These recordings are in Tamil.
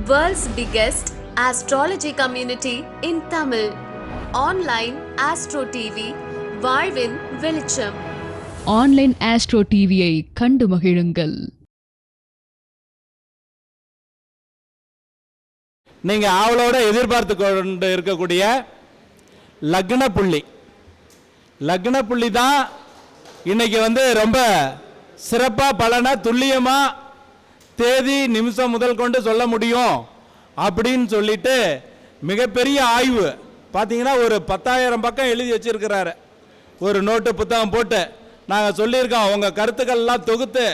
World's biggest astrology community in Tamil. Online Astro TV, வாழ்வின் வெளிச்சம். ஆன்லைன் ஆஸ்ட்ரோ டிவியை கண்டு மகிழுங்கள். நீங்க ஆவலோட எதிர்பார்த்து கொண்டு இருக்கக்கூடிய லக்ன புள்ளி தான் இன்னைக்கு ரொம்ப சிறப்பா பலனா துல்லியமா தேதி நிமிஷம் முதல் கொண்டு சொல்ல முடியும் அப்படின்னு சொல்லிட்டு மிகப்பெரிய ஆய்வு பார்த்தீங்கன்னா ஒரு 10,000 பக்கம் எழுதி வச்சிருக்கிறாரு. ஒரு நோட்டு புத்தகம் போட்டு நாங்கள் சொல்லியிருக்கோம், உங்கள் கருத்துக்கள்லாம் தொகுத்து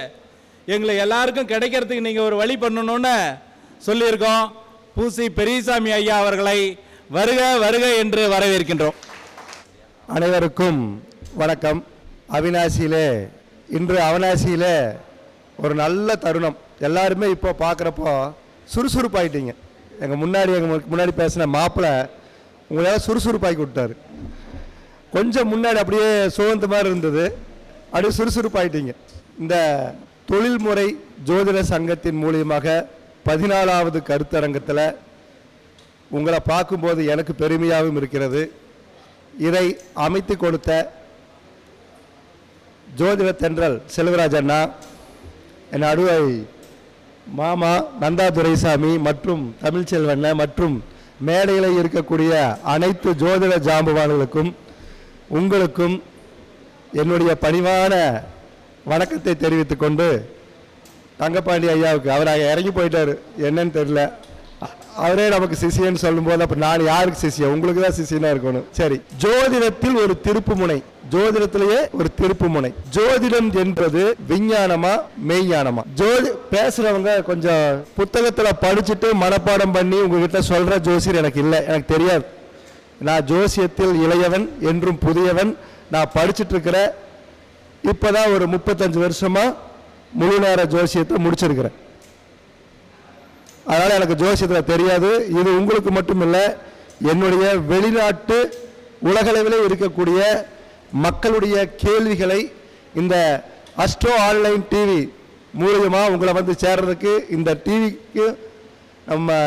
எங்களை எல்லாருக்கும் கிடைக்கிறதுக்கு நீங்கள் ஒரு வழி பண்ணணும்னு சொல்லியிருக்கோம். பூசி பெரியசாமி ஐயா அவர்களை வருக வருக என்று வரவேற்கின்றோம். அனைவருக்கும் வணக்கம். அவிநாசியிலே இன்று அவனாசியிலே ஒரு நல்ல தருணம். எல்லாருமே இப்போ பார்க்குறப்போ சுறுசுறுப்பாயிட்டீங்க. எங்கள் முன்னாடி பேசின மாப்பிள்ளை உங்களால் சுறுசுறுப்பாக்கி விட்டார். கொஞ்சம் முன்னாடி அப்படியே சுகந்த மாதிரி இருந்தது, அப்படியே சுறுசுறுப்பாயிட்டீங்க. இந்த தொழில்முறை ஜோதிட சங்கத்தின் மூலியமாக 14வது கருத்தரங்கத்தில் உங்களை பார்க்கும்போது எனக்கு பெருமையாகவும் இருக்கிறது. இதை அமைத்து கொடுத்த ஜோதிட தென்றல் செல்வராஜ் அண்ணா, என் அடுவை மாமா நந்தா துரைசாமி மற்றும் தமிழ்ச்செல்வண்ண மற்றும் மேடையில் இருக்கக்கூடிய அனைத்து ஜோதிட ஜாம்பவான்களுக்கும் உங்களுக்கும் என்னுடைய பணிவான வணக்கத்தை தெரிவித்துக் கொண்டு, தங்கப்பாண்டி ஐயாவுக்கு அவர் இறங்கி போயிட்டார், என்னன்னு தெரியல, அவரே நமக்கு சிசியன்னு சொல்லும்போது அப்போ நான் யாருக்கு சிசியம்? உங்களுக்கு தான் சிசியனாக இருக்கணும். சரி, ஜோதிடத்தில் ஒரு திருப்பு முனை, ஜோதிடத்திலேயே ஒரு திருப்பு முனை. ஜோதிடம் என்பது விஞ்ஞானமா மெய்ஞானமா? பேசுறவங்க கொஞ்சம் புத்தகத்தில் படிச்சுட்டு மனப்பாடம் பண்ணி உங்ககிட்ட சொல்ற ஜோசியர் எனக்கு இல்லை, எனக்கு தெரியாது. நான் ஜோசியத்தில் இளையவன் என்றும் புதியவன். நான் படிச்சுட்டு இருக்கிற இப்போதான் ஒரு 35 வருஷமா முழு நேர ஜோசியத்தை முடிச்சிருக்கிறேன். அதனால் எனக்கு ஜோசியத்தில் தெரியாது. இது உங்களுக்கு மட்டும் இல்லை, என்னுடைய வெளிநாட்டு உலகளவிலே இருக்கக்கூடிய மக்களுடைய கேள்விகளை இந்த அஸ்ட்ரோ ஆன்லைன் டிவி மூலியமாக உங்களை சேர்றதுக்கு இந்த டிவிக்கு நம்ம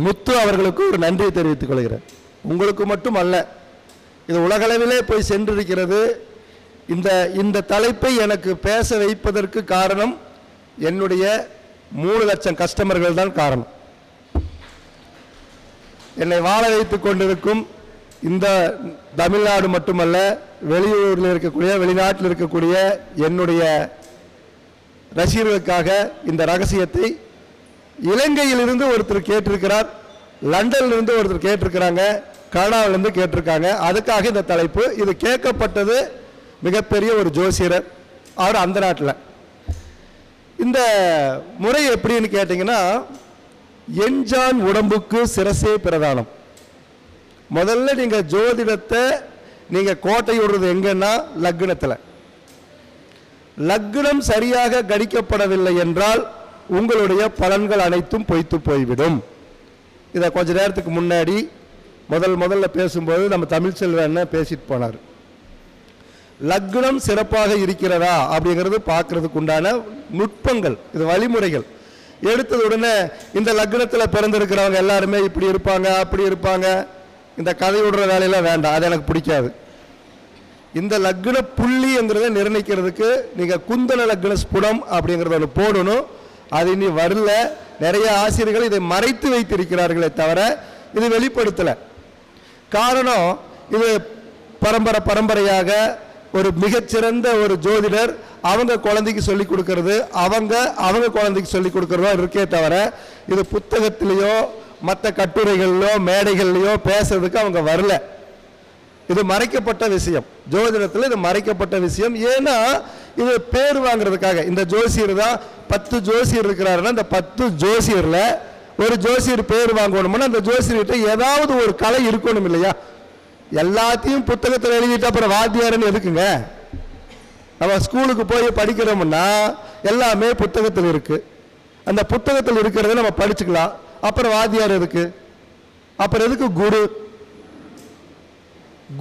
முத்து அவர்களுக்கு ஒரு நன்றியை தெரிவித்துக் கொள்கிறேன். உங்களுக்கு மட்டும் அல்ல, இது உலகளவிலே போய் சென்றிருக்கிறது. இந்த தலைப்பை எனக்கு பேச வைப்பதற்கு காரணம் என்னுடைய 3 லட்சம் கஸ்டமர்கள் தான் காரணம். என்னை வாழ வைத்துக் கொண்டிருக்கும் இந்த தமிழ்நாடு மட்டுமல்ல, வெளியூரில் இருக்கக்கூடிய வெளிநாட்டில் இருக்கக்கூடிய என்னுடைய ரசிகர்களுக்காக இந்த ரகசியத்தை இலங்கையிலிருந்து ஒருத்தர் கேட்டிருக்கிறார், லண்டனிலிருந்து ஒருத்தர் கேட்டிருக்கிறாங்க, கனடாவிலிருந்து கேட்டிருக்காங்க. அதுக்காக இந்த தலைப்பு. இது கேட்கப்பட்டது மிகப்பெரிய ஒரு ஜோசியர், அவர் அந்த நாட்டில். இந்த முறை எப்படின்னு கேட்டிங்கன்னா, எஞ்சான் உடம்புக்கு சிரசே பிரதானம். முதல்ல நீங்கள் ஜோதிடத்தை நீங்கள் கோட்டை விடுறது எங்கன்னா லக்னத்தில். லக்னம் சரியாக கணிக்கப்படவில்லை என்றால் உங்களுடைய பலன்கள் அனைத்தும் பொய்த்து போய்விடும். இதை கொஞ்ச நேரத்துக்கு முன்னாடி முதல்ல பேசும்போது நம்ம தமிழ்ச்செல்வன் பேசிட்டு போனார். லக்னம் சிறப்பாக இருக்கிறதா அப்படிங்கிறது பார்க்கறதுக்கு உண்டான நுட்பங்கள், இது வழிமுறைகள். எடுத்தது உடனே இந்த லக்னத்தில் பிறந்திருக்கிறவங்க எல்லாருமே இப்படி இருப்பாங்க அப்படி இருப்பாங்க, இந்த கதை விடுற வேலையெல்லாம் வேண்டாம், அது எனக்கு பிடிக்காது. இந்த லக்ன புள்ளிங்கிறத நிர்ணயிக்கிறதுக்கு நீங்கள் குந்தன லக்ன ஸ்புடம் அப்படிங்கிறத ஒன்று போடணும். அது இனி வரல. நிறைய ஆசிரியர்கள் இதை மறைத்து வைத்திருக்கிறார்களே தவிர இது வெளிப்படுத்தலை. காரணம், இது பரம்பரையாக ஒரு மிகச்சிறந்த ஒரு ஜோதிடர் அவங்க குழந்தைக்கு சொல்லிக் கொடுக்கறது, அவங்க குழந்தைக்கு சொல்லிக் கொடுக்கறதோ இருக்கே தவிர இது புத்தகத்திலேயோ மற்ற கட்டுரைகளிலோ மேடைகள்லையோ பேசுறதுக்கு அவங்க வரல. இது மறைக்கப்பட்ட விஷயம். ஜோதிடத்தில் இது மறைக்கப்பட்ட விஷயம். ஏன்னா இது பேர் வாங்குறதுக்காக. இந்த ஜோசியர் தான் 10 ஜோசியர் இருக்கிறாருன்னா, இந்த 10 ஜோசியர்ல ஒரு ஜோசியர் பேர் வாங்கணும்னா அந்த ஜோசியர்கிட்ட ஏதாவது ஒரு கலை இருக்கணும் இல்லையா? எல்லாத்தையும் புத்தகத்தில் எழுதிட்டு அப்புறம் வாத்தியாரன்னு எதுக்குங்க? நம்ம ஸ்கூலுக்கு போய் படிக்கிறோம்னா எல்லாமே புத்தகத்தில் இருக்கு. அந்த புத்தகத்தில் இருக்கிறத நம்ம படிச்சுக்கலாம். அப்புறம் வாத்தியார் எதுக்கு? அப்புறம் எதுக்கு குரு?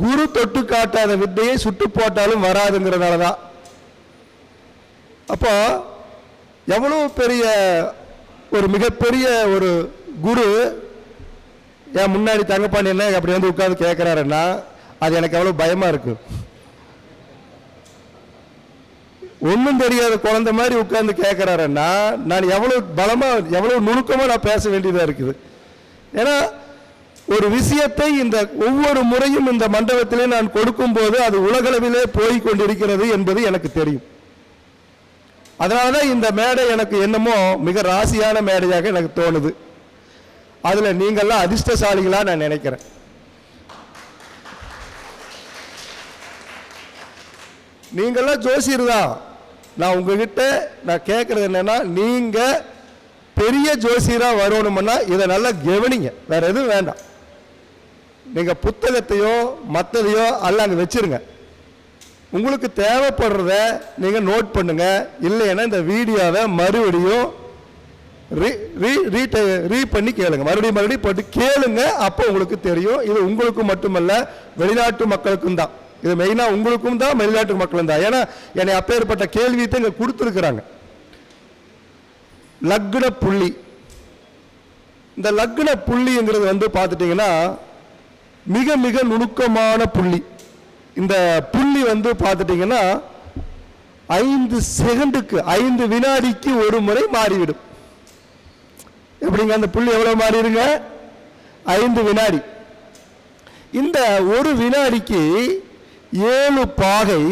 குரு தொட்டு காட்டாத வித்தையை சுட்டு போட்டாலும் வராதுங்கிறதுனால தான். அப்போ எவ்வளவு பெரிய ஒரு மிகப்பெரிய ஒரு குரு என் முன்னாடி தங்கப்பாண்டி என்ன அப்படி வந்து உட்கார்ந்து கேட்கிறாருன்னா அது எனக்கு எவ்வளவு பயமா இருக்கு. ஒன்றும் தெரியாத குழந்தை மாதிரி உட்கார்ந்து கேட்கிறாருன்னா நான் எவ்வளவு பலமா எவ்வளவு நுணுக்கமா நான் பேச வேண்டியதா இருக்குது. ஏன்னா ஒரு விஷயத்தை இந்த ஒவ்வொரு முறையும் இந்த மண்டபத்திலே நான் கொடுக்கும் போது அது உலகளவிலே போய் கொண்டிருக்கிறது என்பது எனக்கு தெரியும். அதனாலதான் இந்த மேடை எனக்கு என்னமோ மிக ராசியான மேடையாக எனக்கு தோணுது. அதுல நீங்கள்லாம் அதிர்ஷ்டசாலிகளா நான் நினைக்கிறேன். நீங்கள்லாம் ஜோசியர் தான். நான் உங்ககிட்ட நான் கேட்கறது என்னன்னா, நீங்க பெரிய ஜோசியரா வரணும்னா இதை நல்லா கவனிங்க, வேற எதுவும் வேண்டாம். நீங்க புத்தகத்தையோ மற்றதையோ அல்ல அங்கே வச்சிருங்க. உங்களுக்கு தேவைப்படுறத நீங்க நோட் பண்ணுங்க. இல்லைன்னா இந்த வீடியோவை மறுபடியும் ரீ பண்ணி கேளுங்க, மறுபடியும் போட்டு கேளுங்க. அப்போ உங்களுக்கு தெரியும். இது உங்களுக்கு மட்டுமல்ல, வெளிநாட்டு மக்களுக்கும் தான். இது மெயினா உங்களுக்கும் தான், வெளிநாட்டு மக்களும் தான். ஏன்னா என்னை அப்பேற்பட்ட கேள்வியை இங்க கொடுத்துருக்குறாங்க. லக்ன புள்ளி, இந்த லக்ன புள்ளிங்கிறது வந்து பார்த்துட்டீங்கன்னா மிக மிக நுணுக்கமான புள்ளி. இந்த புள்ளி வந்து பார்த்துட்டீங்கன்னா 5 செகண்டுக்கு 5 வினாடிக்கு ஒரு முறை மாறிவிடும். எப்படிங்க அந்த புள்ளி எவ்வளவு மாறிடுங்க? 5 வினாடி. இந்த ஒரு வினாடிக்கு 7 பாகை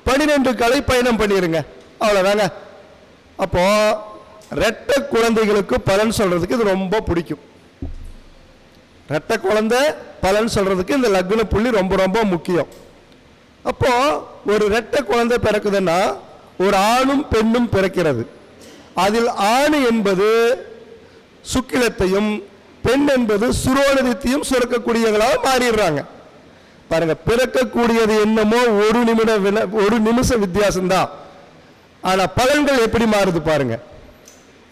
12 கலை பயணம் பண்ணிருங்க, அவ்வளவுதாங்க. அப்போ ரெட்டை குழந்தைகளுக்கு பலன் சொல்றதுக்கு இது ரொம்ப பிடிக்கும். ரெட்டை குழந்தை பலன் சொல்றதுக்கு இந்த லக்ன புள்ளி ரொம்ப ரொம்ப முக்கியம். அப்போ ஒரு ரெட்டை குழந்தை பிறக்குதுன்னா ஒரு ஆணும் பெண்ணும் பிறக்கிறது. அதில் ஆண் என்பது சுக்கிலத்தையும் பெண் என்பது சுரோனதித்தையும் சுரக்கக்கூடியவர்களாக மாறிடுறாங்க. பாருங்க, பிறக்கக்கூடியது என்னமோ ஒரு நிமிஷம் வித்தியாசம்தான், ஆனா பலன்கள் எப்படி மாறுது பாருங்க.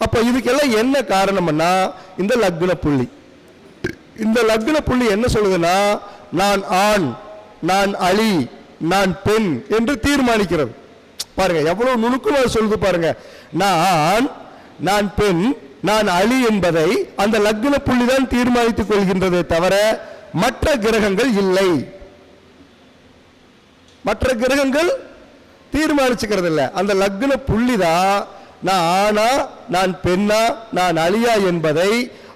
அப்ப இதுக்கெல்லாம் என்ன காரணம்னா இந்த லக்ன புள்ளி. இந்த லக்ன புள்ளி என்ன சொல்லுதுன்னா, நான் ஆண், நான் அலி, நான் பெண் என்று தீர்மானிக்கிறது. பாருங்க எவ்வளவு நுணுக்கமா சொல்லுது பாருங்க. நான் பெண், நான் அலி என்பதை அந்த லக்ன புள்ளி தான் தீர்மானித்துக் கொள்கின்றதே தவிர மற்ற கிரகங்கள் இல்லை. மற்ற கிரகங்கள் தீர்மானிச்சுக்கிறது இல்லை. அந்த லக்ன புள்ளி தான் நான் ஆனா, நான் பெண்ணா, நான் அலியா என்பதை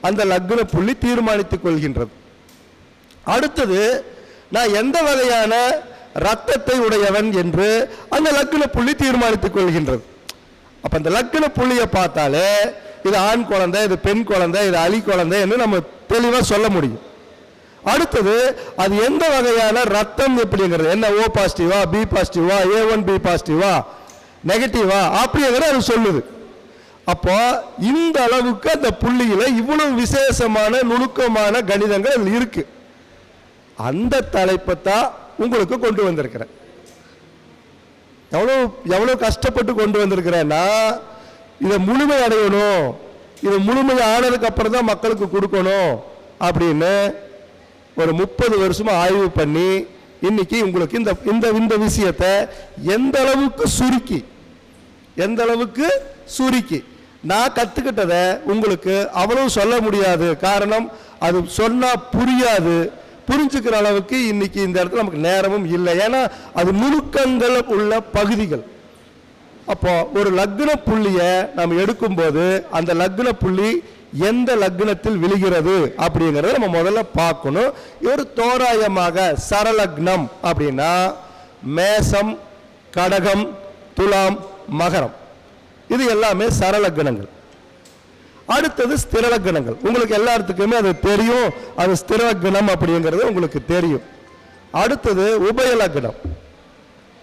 அந்த லக்ன புள்ளி தீர்மானித்துக் கொள்கின்றது. அடுத்தது, நான் எந்த வகையான ரத்தத்தை உடையவன் என்று அந்த லக்ன புள்ளி தீர்மானித்துக் கொள்கின்றது. அப்ப அந்த லக்ன புள்ளியை பார்த்தாலே இது ஆண் குழந்தை, இது பெண் குழந்தை, இது அலி குழந்தை என்று நம்ம தெளிவா சொல்ல முடியும். அடுத்தது, அது எந்த வகையான ரத்தம் எப்படிங்கிறது, என்ன ஓ பாசிட்டிவா, பி பாசிட்டிவா, A1B பாசிட்டிவா, நெகட்டிவா அப்படிங்கிறது அது சொல்லுது. அப்போ இந்த அளவுக்கு அந்த புள்ளியில இவ்வளவு விசேஷமான நுணுக்கமான கணிதங்கள் அதில் இருக்கு. அந்த தலைப்பை தான் உங்களுக்கு கொண்டு வந்திருக்கிறேன். எவ்வளவு கஷ்டப்பட்டு கொண்டு வந்திருக்கிறேன்னா, இதை முழுமை அடையணும், இது முழுமை ஆனதுக்கு அப்புறம் தான் மக்களுக்கு கொடுக்கணும் அப்படின்னு ஒரு 30 வருஷமா ஆய்வு பண்ணி இன்னைக்கு உங்களுக்கு இந்த விஷயத்தை எந்த அளவுக்கு சுருக்கி நான் கத்துக்கிட்டதை உங்களுக்கு அவ்வளவு சொல்ல முடியாது. காரணம், அது சொன்னா புரியாது, புரிஞ்சுக்கிற அளவுக்கு இன்னைக்கு இந்த இடத்துல நமக்கு நேரமும் இல்லை. ஏன்னா அது நுணுக்கங்கள் உள்ள பகுதிகள். அப்போ ஒரு லக்ன புள்ளியை நம்ம எடுக்கும்போது அந்த லக்ன புள்ளி எந்த லக்னத்தில் விழுகிறது அப்படிங்கிறத நம்ம முதல்ல பார்க்கணும். ஒரு தோராயமாக சரலக்னம் அப்படின்னா மேசம், கடகம், துலாம், மகரம், இது எல்லாமே சரலக்னங்கள். அடுத்தது ஸ்திரலக்னங்கள். உங்களுக்கு எல்லாத்துக்குமே அது தெரியும், அது ஸ்திரலக்னம் அப்படிங்கிறது உங்களுக்கு தெரியும். அடுத்தது உபயலக்னம்.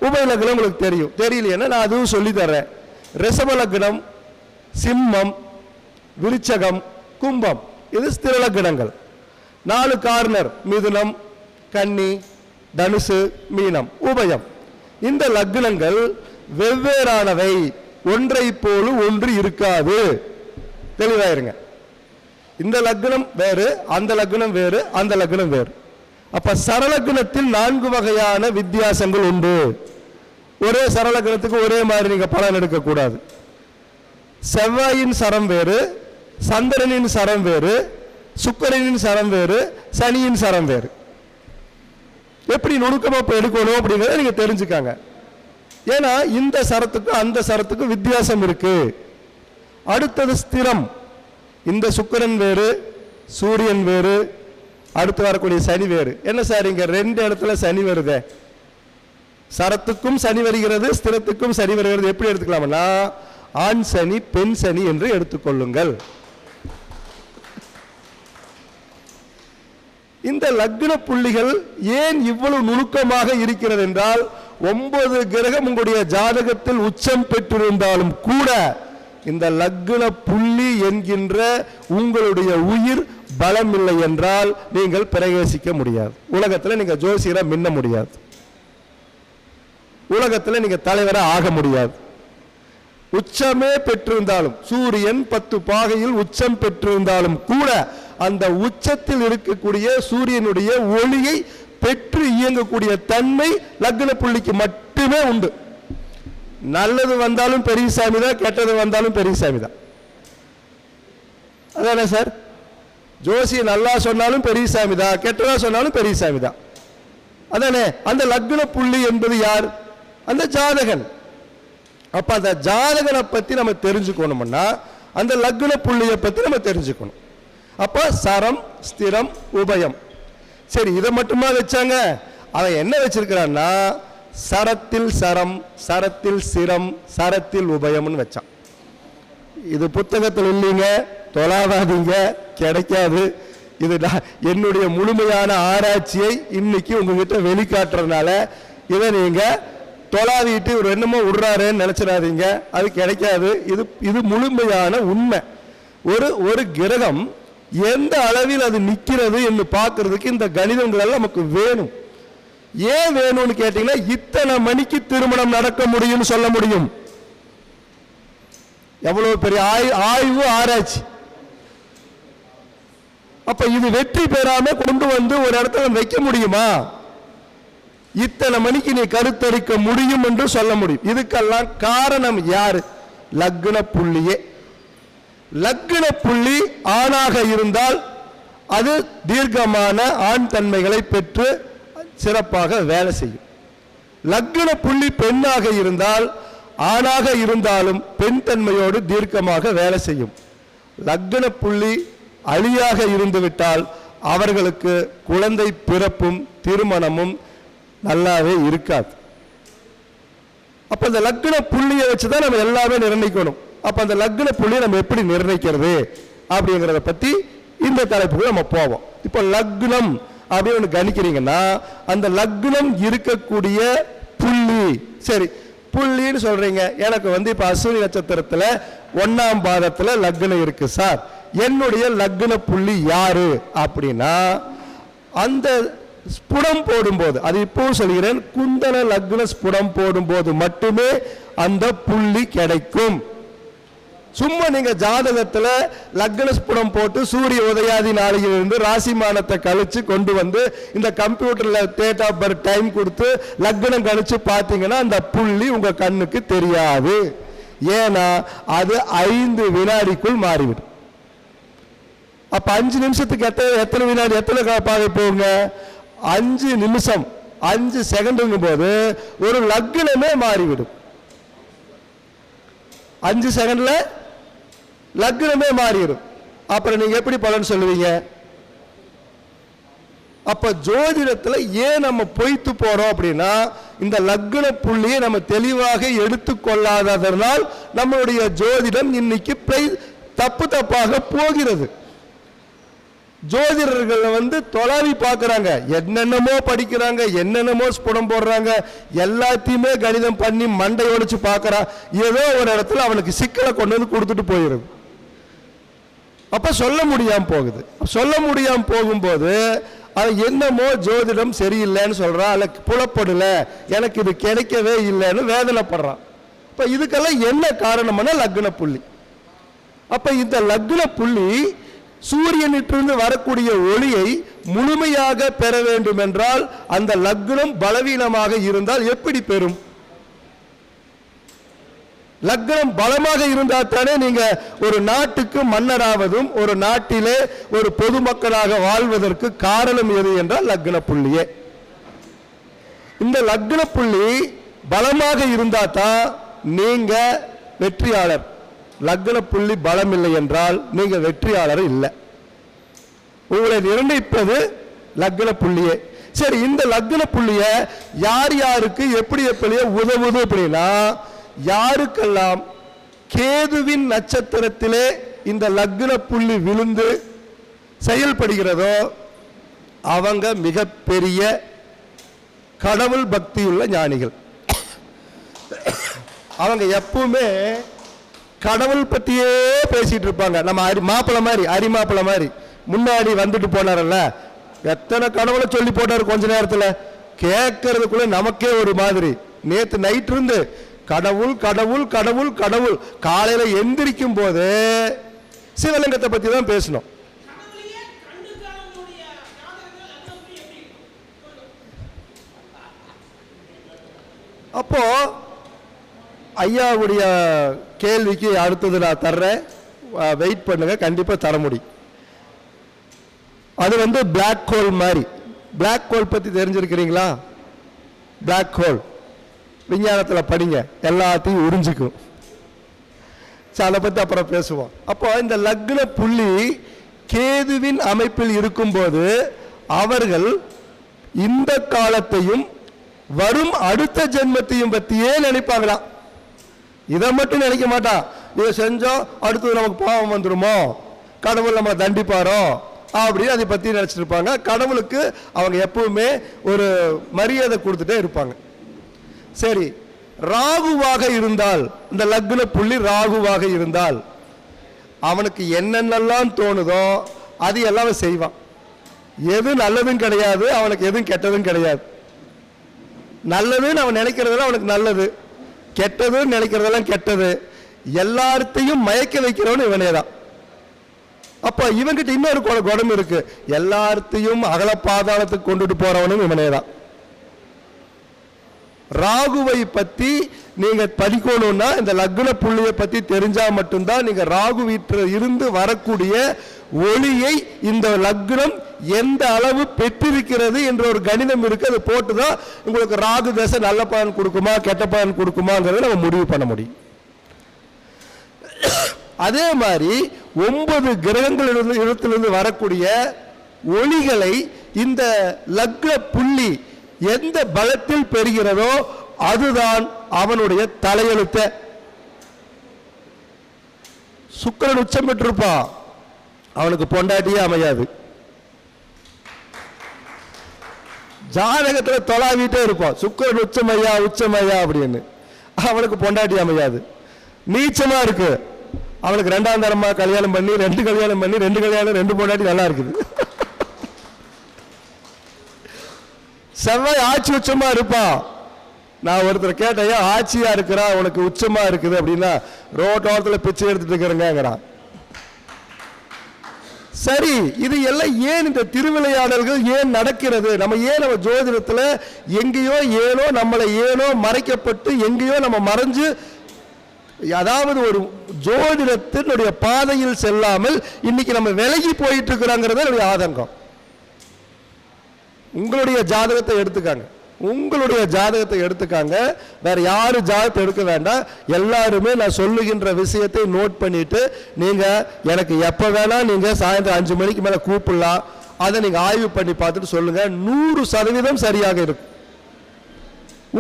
உபயலக்னம் உங்களுக்கு தெரியும். தெரியலைன்னா நான் அதுவும் சொல்லி தர்றேன். ரிஷபலக்னம், சிம்மம், விருச்சகம், கும்பம், இது ஸ்திரலக்னங்கள். 4 கார்னர் மிதுனம், கன்னி, தனுசு, மீனம், உபயம். இந்த லக்னங்கள் வெவ்வேறானவை, ஒன்றை போல ஒன்று இருக்காது. தெளிவாயிருங்க. இந்த லக்னம் வேறு, அந்த லக்னம் வேறு, அந்த லக்னம் வேறு. அப்ப சரலக்னத்தில் 4 வகையான வித்தியாசங்கள் உண்டு. ஒரே சரலக்னத்துக்கு ஒரே மாதிரி நீங்க பலன் எடுக்க கூடாது. செவ்வாயின் சரம் வேறு, சந்திரனின் சரம் வேறு, சுக்கிரனின் சரம் வேறு, சனியின் சரம் வேறு. எப்படி நுணுக்கமா எடுக்கணும் அப்படிங்கிறத நீங்க தெரிஞ்சுக்காங்க. ஏன்னா இந்த சரத்துக்கும் அந்த சரத்துக்கும் வித்தியாசம் இருக்கு. அடுத்தது ஸ்திரம். இந்த சுக்கிரன் வேறு, சூரியன் வேறு, அடுத்து வரக்கூடிய சனி வேறு. என்ன சார் இங்க 2 இடத்துல சனி வருதே? சரத்துக்கும் சனி வருகிறது, ஸ்திரத்துக்கும் சனி வருகிறது. எப்படி எடுத்துக்கலாம்னா ஆண் சனி பெண் சனி என்று எடுத்துக்கொள்ளுங்கள். இந்த லக்ன புள்ளிகள் ஏன் இவ்வளவு நுணுக்கமாக இருக்கிறது என்றால் 9 கிரகம் உங்களுடைய ஜாதகத்தில் உச்சம் பெற்றிருந்தாலும் கூட இந்த லக்ன புள்ளி என்கின்ற உங்களுடைய உயிர் பலம் இல்லை என்றால் நீங்கள் பிரவேசிக்க முடியாது. உலகத்தில் நீங்க ஜோசியரை மின்ன முடியாது, உலகத்தில் நீங்க தலைவரை ஆக முடியாது. உச்சமே பெற்றிருந்தாலும், சூரியன் 10 பாகையில் உச்சம் பெற்றிருந்தாலும் கூட அந்த உச்சத்தில் இருக்கக்கூடிய சூரியனுடைய ஒளியை பெற்று இயங்கக்கூடிய தன்மை லக்ன புள்ளிக்கு மட்டுமே உண்டு. நல்லது வந்தாலும் பெரியசாமி தான், கெட்டது வந்தாலும் பெரியசாமி தான். அதானே சார்? ஜோசியை நல்லா சொன்னாலும் பெரியசாமி தான், கெட்டதா சொன்னாலும் பெரியசாமி தான். அதானே? அந்த லக்ன புள்ளி என்பது யார்? அந்த ஜாதகன். அப்ப அந்த ஜாதகனை பத்தி நம்ம தெரிஞ்சுக்கணும்னா அந்த லக்ன புள்ளியை பத்தி நம்ம தெரிஞ்சுக்கணும். அப்ப சரம், ஸ்திரம், உபயம். சரி, இதை மட்டுமா வச்சாங்க? அவன் என்ன வச்சிருக்கிறான்னா சரத்தில் சரம், சரத்தில் சிரம், சரத்தில் உபயம்னு வச்சான். இது புத்தகத்தில் இல்லைங்க, தொலாவாதீங்க, கிடைக்காது. இது என்னுடைய முழுமையான ஆராய்ச்சியை இன்னைக்கு உங்ககிட்ட வெளிக்காட்டுறதுனால இதை நீங்க தொலாவிட்டு ஒரு என்னமோ விடுறாருன்னு நினைச்சிடாதீங்க, அது கிடைக்காது. இது முழுமையான உண்மை. ஒரு கிரகம் எந்த அளவில் அது நிற்கிறது என்று பார்க்கறதுக்கு இந்த கணிதங்கள் எல்லாம் நமக்கு வேணும். ஏன் வேணும்னு கேட்டீங்கன்னா இத்தனை மணிக்கு திருமணம் நடக்க முடியும்னு சொல்ல முடியும். எவ்வளவு பெரிய ஆய்வு ஆராய்ச்சி. அப்ப இது வெற்றி பெறாம கொண்டு வந்து ஒரு இடத்துல வைக்க முடியுமா? இத்தனை மணிக்கு நீ கருத்தரிக்க முடியும் என்று சொல்ல முடியும். இதுக்கெல்லாம் காரணம் யாரு? லக்ன புள்ளியே. லக்ன புள்ளி ஆணாக இருந்தால் அது தீர்க்கமான ஆண் தன்மைகளை பெற்று சிறப்பாக வேலை செய்யும். லக்ன புள்ளி பெண்ணாக இருந்தால் ஆணாக இருந்தாலும் பெண் தன்மையோடு தீர்க்கமாக வேலை செய்யும். லக்ன புள்ளி அழியாக இருந்துவிட்டால் அவர்களுக்கு குழந்தை பிறப்பும் திருமணமும் நல்லாவே இருக்காது. அப்ப இந்த லக்ன புள்ளியை வச்சுதான் நம்ம எல்லாமே நிர்ணயிக்கணும். அப்ப அந்த லக்ன புள்ளியை நம்ம எப்படி நிர்ணயிக்கிறது அப்படிங்கிறத பத்தி இந்த தலைப்புக்கு நம்ம போவோம். இப்ப லக்னம் அப்படின்னு கணிக்கிறீங்கன்னா அந்த லக்னம் இருக்கக்கூடிய புள்ளி. சரி, புள்ளின்னு சொல்றீங்க. எனக்கு இப்ப அஸ்வினி நட்சத்திரத்துல 1ஆம் பாதத்துல லக்னம் இருக்கு சார், என்னுடைய லக்ன புள்ளி யாரு அப்படின்னா அந்த ஸ்புடம் போடும்போது, அது இப்பவும் சொல்கிறேன், குந்தல லக்ன ஸ்புடம் போடும்போது மட்டுமே அந்த புள்ளி கிடைக்கும். சும்மா நீங்க ஜாதகத்துல லக்ன ஸ்புடம் போட்டு சூரிய உதயாதி நாளிலிருந்து ராசிமானத்தை கழிச்சு கொண்டு வந்து இந்த கம்ப்யூட்டர்ல டேட் ஆஃப் பர்த் டைம் கொடுத்து லக்னம் கழிச்சு பார்த்தீங்கன்னா அந்த புள்ளி உங்க கண்ணுக்கு தெரியாது. ஏன்னா அது 5 வினாடிக்குள் மாறிவிடும். அப்ப 5 நிமிஷத்துக்கு எத்தனை வினாடி, எத்தனை பாகை போகுங்க? 5 நிமிஷம், 5 செகண்டுங்கும் போது ஒரு லக்னமே மாறிவிடும். 5 செகண்ட்ல லக்னமே மாறிடும். அப்புறம் நீங்க எப்படி பலன் சொல்லுவீங்க? அப்ப ஜோதிடத்துல ஏன் நம்ம பொய்த்து போறோம் அப்படின்னா இந்த லக்ன புள்ளியை நம்ம தெளிவாக எடுத்துக்கொள்ளாததனால் நம்மளுடைய ஜோதிடம் இன்னைக்கு தப்பாக போகிறது. ஜோதிடர்கள் தொலாவி பார்க்கறாங்க, என்னென்னமோ படிக்கிறாங்க, என்னென்னமோ ஸ்புடம் போடுறாங்க, எல்லாத்தையுமே கணிதம் பண்ணி மண்டை ஒடிச்சு பார்க்கறான். ஏதோ ஒரு இடத்துல அவனுக்கு சிக்கலை கொண்டு வந்து கொடுத்துட்டு போயிடுது. அப்ப சொல்ல முடியாம போகுது. சொல்ல முடியாம போகும்போது அவன் என்னமோ ஜோதிடம் சரியில்லைன்னு சொல்றான், அல்ல புலப்படல, எனக்கு இது கிடைக்கவே இல்லைன்னு வேதனைப்படுறான். இப்ப இதுக்கெல்லாம் என்ன காரணம்னா லக்ன புள்ளி. அப்ப இந்த லக்ன புள்ளி சூரியனிலிருந்து வரக்கூடிய ஒளியை முழுமையாக பெற வேண்டும் என்றால் அந்த லக்னம் பலவீனமாக இருந்தால் எப்படி பெறும்? லக்னம் பலமாக இருந்தால் தானே நீங்க ஒரு நாட்டுக்கு மன்னராவதும் ஒரு நாட்டிலே ஒரு பொதுமக்களாக வாழ்வதற்கு காரணம் எது என்றால் லக்ன புள்ளியே. இந்த லக்ன புள்ளி பலமாக இருந்தா தான் நீங்க வெற்றியாளர். லக்ன புள்ளி பலம் இல்லை என்றால் நீங்க வெற்றியாளர் இல்லை. உங்களை நிர்ணயிப்பது லக்ன புள்ளியே. சரி, இந்த லக்ன புள்ளிய யார் யாருக்கு எப்படி எப்படியே உதவுது அப்படின்னா, யாருக்கெல்லாம் கேதுவின் நட்சத்திரத்திலே இந்த லக்ன புள்ளி விழுந்து செயல்படுகிறதோ அவங்க மிகப்பெரிய கடவுள் பக்தியுள்ள ஞானிகள். அவங்க எப்பவுமே கடவுள் பத்தியே பேசிட்டு இருப்பாங்க. நம்ம மாப்பிள்ள மாதிரி, அரிமாப்பிள்ள மாதிரி முன்னாடி வந்துட்டு போனாரல்ல, எத்தனை கடவுளை சொல்லி போட்டாரு கொஞ்ச நேரத்தில். கேட்கறதுக்குள்ள நமக்கே ஒரு மாதிரி. நேற்று நைட் இருந்து கடவுள் கடவுள் கடவுள் கடவுள், காலையில எந்திரிக்கும் போது சிவலிங்கத்தை பத்தி தான் பேசணும். அப்போ ஐயாவுடைய கேள்விக்கு அடுத்தது நான் தர்றேன், வெயிட் பண்ணுங்க, கண்டிப்பா தர முடியும். அது வந்து பிளாக் ஹோல் மாதிரி. பிளாக் ஹோல் பத்தி தெரிஞ்சிருக்கிறீங்களா? பிளாக் ஹோல் விஞ்ஞானத்தில் படிங்க, எல்லாத்தையும் உறிஞ்சிக்கும். அதை பத்தி அப்புறம் பேசுவோம். அப்போ இந்த லக்ன புள்ளி கேதுவின் அமைப்பில் இருக்கும்போது அவர்கள் இந்த காலத்தையும் வரும் அடுத்த ஜென்மத்தையும் பத்தியே நினைப்பாங்களாம். இதை மட்டும் நினைக்க மாட்டான். இதை செஞ்சோம் அடுத்தது நமக்கு பாவம் வந்துருமோ, கடவுள் நம்ம தண்டிப்பாரோ அப்படின்னு அதை பத்தி நினைச்சிட்டு இருப்பாங்க. கடவுளுக்கு அவங்க எப்பவுமே ஒரு மரியாதை கொடுத்துட்டே இருப்பாங்க. சரி, ராகுவாக இருந்தால், இந்த லக்ன புள்ளி ராகுவாக இருந்தால் அவனுக்கு என்னென்னலாம் தோணுதோ அது எல்லாம் செய்வான். எது நல்லதும் கிடையாது, அவனுக்கு எதுவும் கெட்டதும் கிடையாது. நல்லதுன்னு அவன் நினைக்கிறதெல்லாம் அவனுக்கு நல்லது, கெட்டதுன்னு நினைக்கிறதெல்லாம் கெட்டது. எல்லாத்தையும் மயக்க வைக்கிறவனு இவனே தான். அப்ப இவன்கிட்ட இன்னொரு குணம் இருக்கு, எல்லாத்தையும் அகல பாதாளத்துக்கு கொண்டுட்டு போறவனும் இவனே தான். ராகுவை பத்தி நீங்க படிக்கணும்னா இந்த லக்ன புள்ளியை பத்தி தெரிஞ்சா மட்டும்தான் நீங்க ராகு வீட்டில் இருந்து வரக்கூடிய ஒளியை இந்த லக்னம் எந்த அளவு பெற்றிருக்கிறது என்ற ஒரு கணிதம் இருக்கு. அது போட்டுதான் உங்களுக்கு ராகு தசை நல்ல பலன் கொடுக்குமா கெட்ட பலன் கொடுக்குமாங்கிறத நம்ம முடிவு பண்ண முடியும். அதே மாதிரி 9 கிரகங்களிலிருந்து வரக்கூடிய ஒளிகளை இந்த லக்ன புள்ளி எந்த பலத்தில் பெறுகிறதோ அதுதான் அவனுடைய தலையெழுத்த. சுக்கிரன் உச்சம் பெற்றிருப்பான், அவனுக்கு பொண்டாட்டியே அமையாது. ஜாதகத்தில் தொலாவிட்டே இருப்பான், சுக்கிரன் உச்சமையா உச்சமையா அப்படின்னு, அவனுக்கு பொண்டாட்டி அமையாது. நீச்சமா இருக்கு, அவனுக்கு 2ஆம் தரமா கல்யாணம் பண்ணி 2 கல்யாணம் பண்ணி 2 கல்யாணம் 2 பொண்டாட்டி நல்லா இருக்குது. செவ்வாய் ஆட்சி உச்சமா இருப்பான். நான் ஒருத்தர் கேட்டேன், ஆட்சியா இருக்கிறா உனக்கு உச்சமா இருக்குது அப்படின்னா, ரோட்டோரத்தில் பிச்சை எடுத்துட்டு இருக்கிறேங்கிறான். சரி, இது எல்லாம் ஏன் இந்த திருவிளையாடல்கள் ஏன் நடக்கிறது? நம்ம ஏன் நம்ம ஜோதிடத்தில் எங்கேயோ ஏனோ நம்மளை ஏனோ மறைக்கப்பட்டு எங்கேயோ நம்ம மறைஞ்சு, அதாவது ஒரு ஜோதிடத்தினுடைய பாதையில் செல்லாமல் இன்னைக்கு நம்ம விலகி போயிட்டு இருக்கிறாங்கிறது என்னுடைய ஆதங்கம். உங்களுடைய ஜாதகத்தை எடுத்துக்காங்க, உங்களுடைய ஜாதகத்தை எடுத்துக்காங்க, வேற யாரு ஜாதகத்தை எடுக்க வேண்டாம். எல்லாருமே நான் சொல்லுகின்ற விஷயத்தை நோட் பண்ணிட்டு நீங்க எனக்கு எப்ப வேணா நீங்க சாயந்தரம் 5 மணிக்கு மேல கூப்பிடலாம். அதை நீங்க ஆய்வு பண்ணி பார்த்துட்டு சொல்லுங்க, 100% சரியாக இருக்கும்.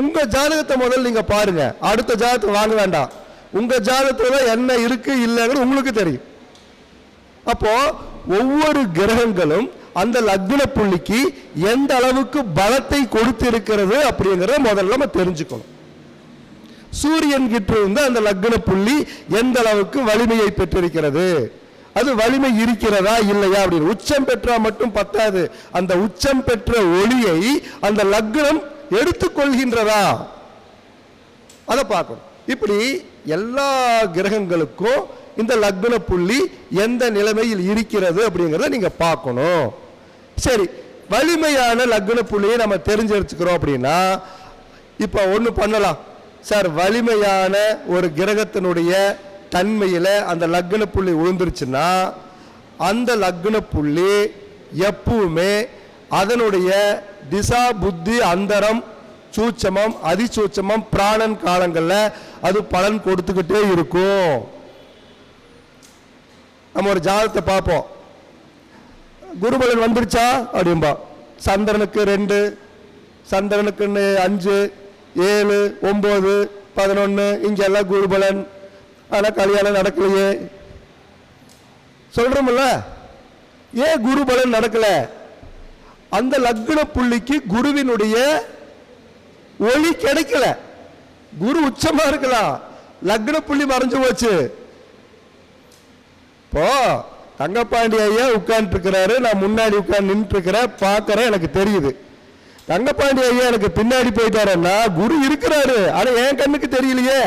உங்க ஜாதகத்தை முதல்ல நீங்க பாருங்க, அடுத்த ஜாதகத்தை வாங்க வேண்டாம். உங்க ஜாதகத்துல என்ன இருக்கு இல்லைங்கிறது உங்களுக்கு தெரியும். அப்போ ஒவ்வொரு கிரகங்களும் அந்த லக்ன புள்ளிக்கு எந்த அளவுக்கு பலத்தை கொடுத்து இருக்கிறது அப்படிங்கிறத முதல்ல நம்ம தெரிஞ்சுக்கணும். சூரியன் கிட்ட இருந்து அந்த லக்ன புள்ளி எந்த அளவுக்கு வலிமையை பெற்றிருக்கிறது, அது வலிமை இருக்கிறதா இல்லையா அப்படின்னு. உச்சம் பெற்றா மட்டும் பத்தாது, அந்த உச்சம் பெற்ற ஒளியை அந்த லக்னம் எடுத்துக்கொள்கின்றதா அதை பார்க்கணும். இப்படி எல்லா கிரகங்களுக்கும் இந்த லக்ன புள்ளி எந்த நிலைமையில் இருக்கிறது அப்படிங்கிறத நீங்க பார்க்கணும். சரி, வலிமையான லக்ன புள்ளியை நம்ம தெரிஞ்சு வச்சுக்கிறோம் அப்படின்னா, இப்ப ஒண்ணு பண்ணலாம். சார் வலிமையான ஒரு கிரகத்தினுடைய தன்மையில அந்த லக்ன புள்ளி விழுந்துருச்சுன்னா அந்த லக்ன புள்ளி எப்பவுமே அதனுடைய திசா புத்தி அந்தரம் சூட்சமம் அதிசூட்சமம் பிராணன் காலங்கள்ல அது பலன் கொடுத்துக்கிட்டே இருக்கும். நம்ம ஒரு ஜாதகத்தை பார்ப்போம், குருபலன் வந்துருச்சா அப்படின்பா, சந்திரனுக்கு 2, சந்திரனுக்கு 5, 7, 9, 11 இங்கெல்லாம் குருபலன், ஆனால் கல்யாணம் நடக்கலையே சொல்றோம்ல. ஏன் குருபலன் நடக்கல? அந்த லக்ன புள்ளிக்கு குருவினுடைய ஒளி கிடைக்கல. குரு உச்சமா இருக்கலாம், லக்ன புள்ளி மறைஞ்சு போச்சு. இப்போ தங்கப்பாண்டி ஐயா உட்கார்ந்து இருக்கிறாரு, நான் முன்னாடி உட்கார்ந்து நின்று இருக்கிறேன், பார்க்கறேன், எனக்கு தெரியுது. தங்கப்பாண்டி ஐயா எனக்கு பின்னாடி போயிட்டாருன்னா குரு இருக்கிறாரு, ஆனா என் கண்ணுக்கு தெரியலையே.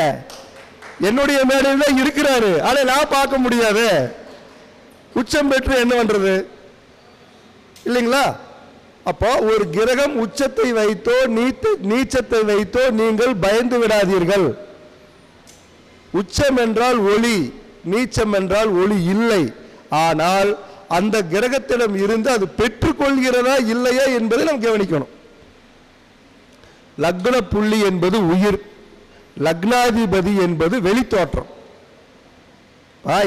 என்னுடைய மேடையில் தான் இருக்கிறாரு, ஆனா நான் பார்க்க முடியாது. உச்சம் பெற்று என்ன பண்றது இல்லைங்களா? அப்போ ஒரு கிரகம் உச்சத்தை வைத்தோ நீச்சத்தை வைத்தோ நீங்கள் பயந்து விடாதீர்கள். உச்சம் என்றால் ஒளி, நீச்சம் என்றால் ஒளி இல்லை. ஆனால் அந்த கிரகத்திடம் இருந்து அது பெற்றுக்கொள்கிறதா இல்லையா என்பதை நாம் கவனிக்கணும். லக்ன புள்ளி என்பது உயிர், லக்னாதிபதி என்பது வெளித்தோற்றம்.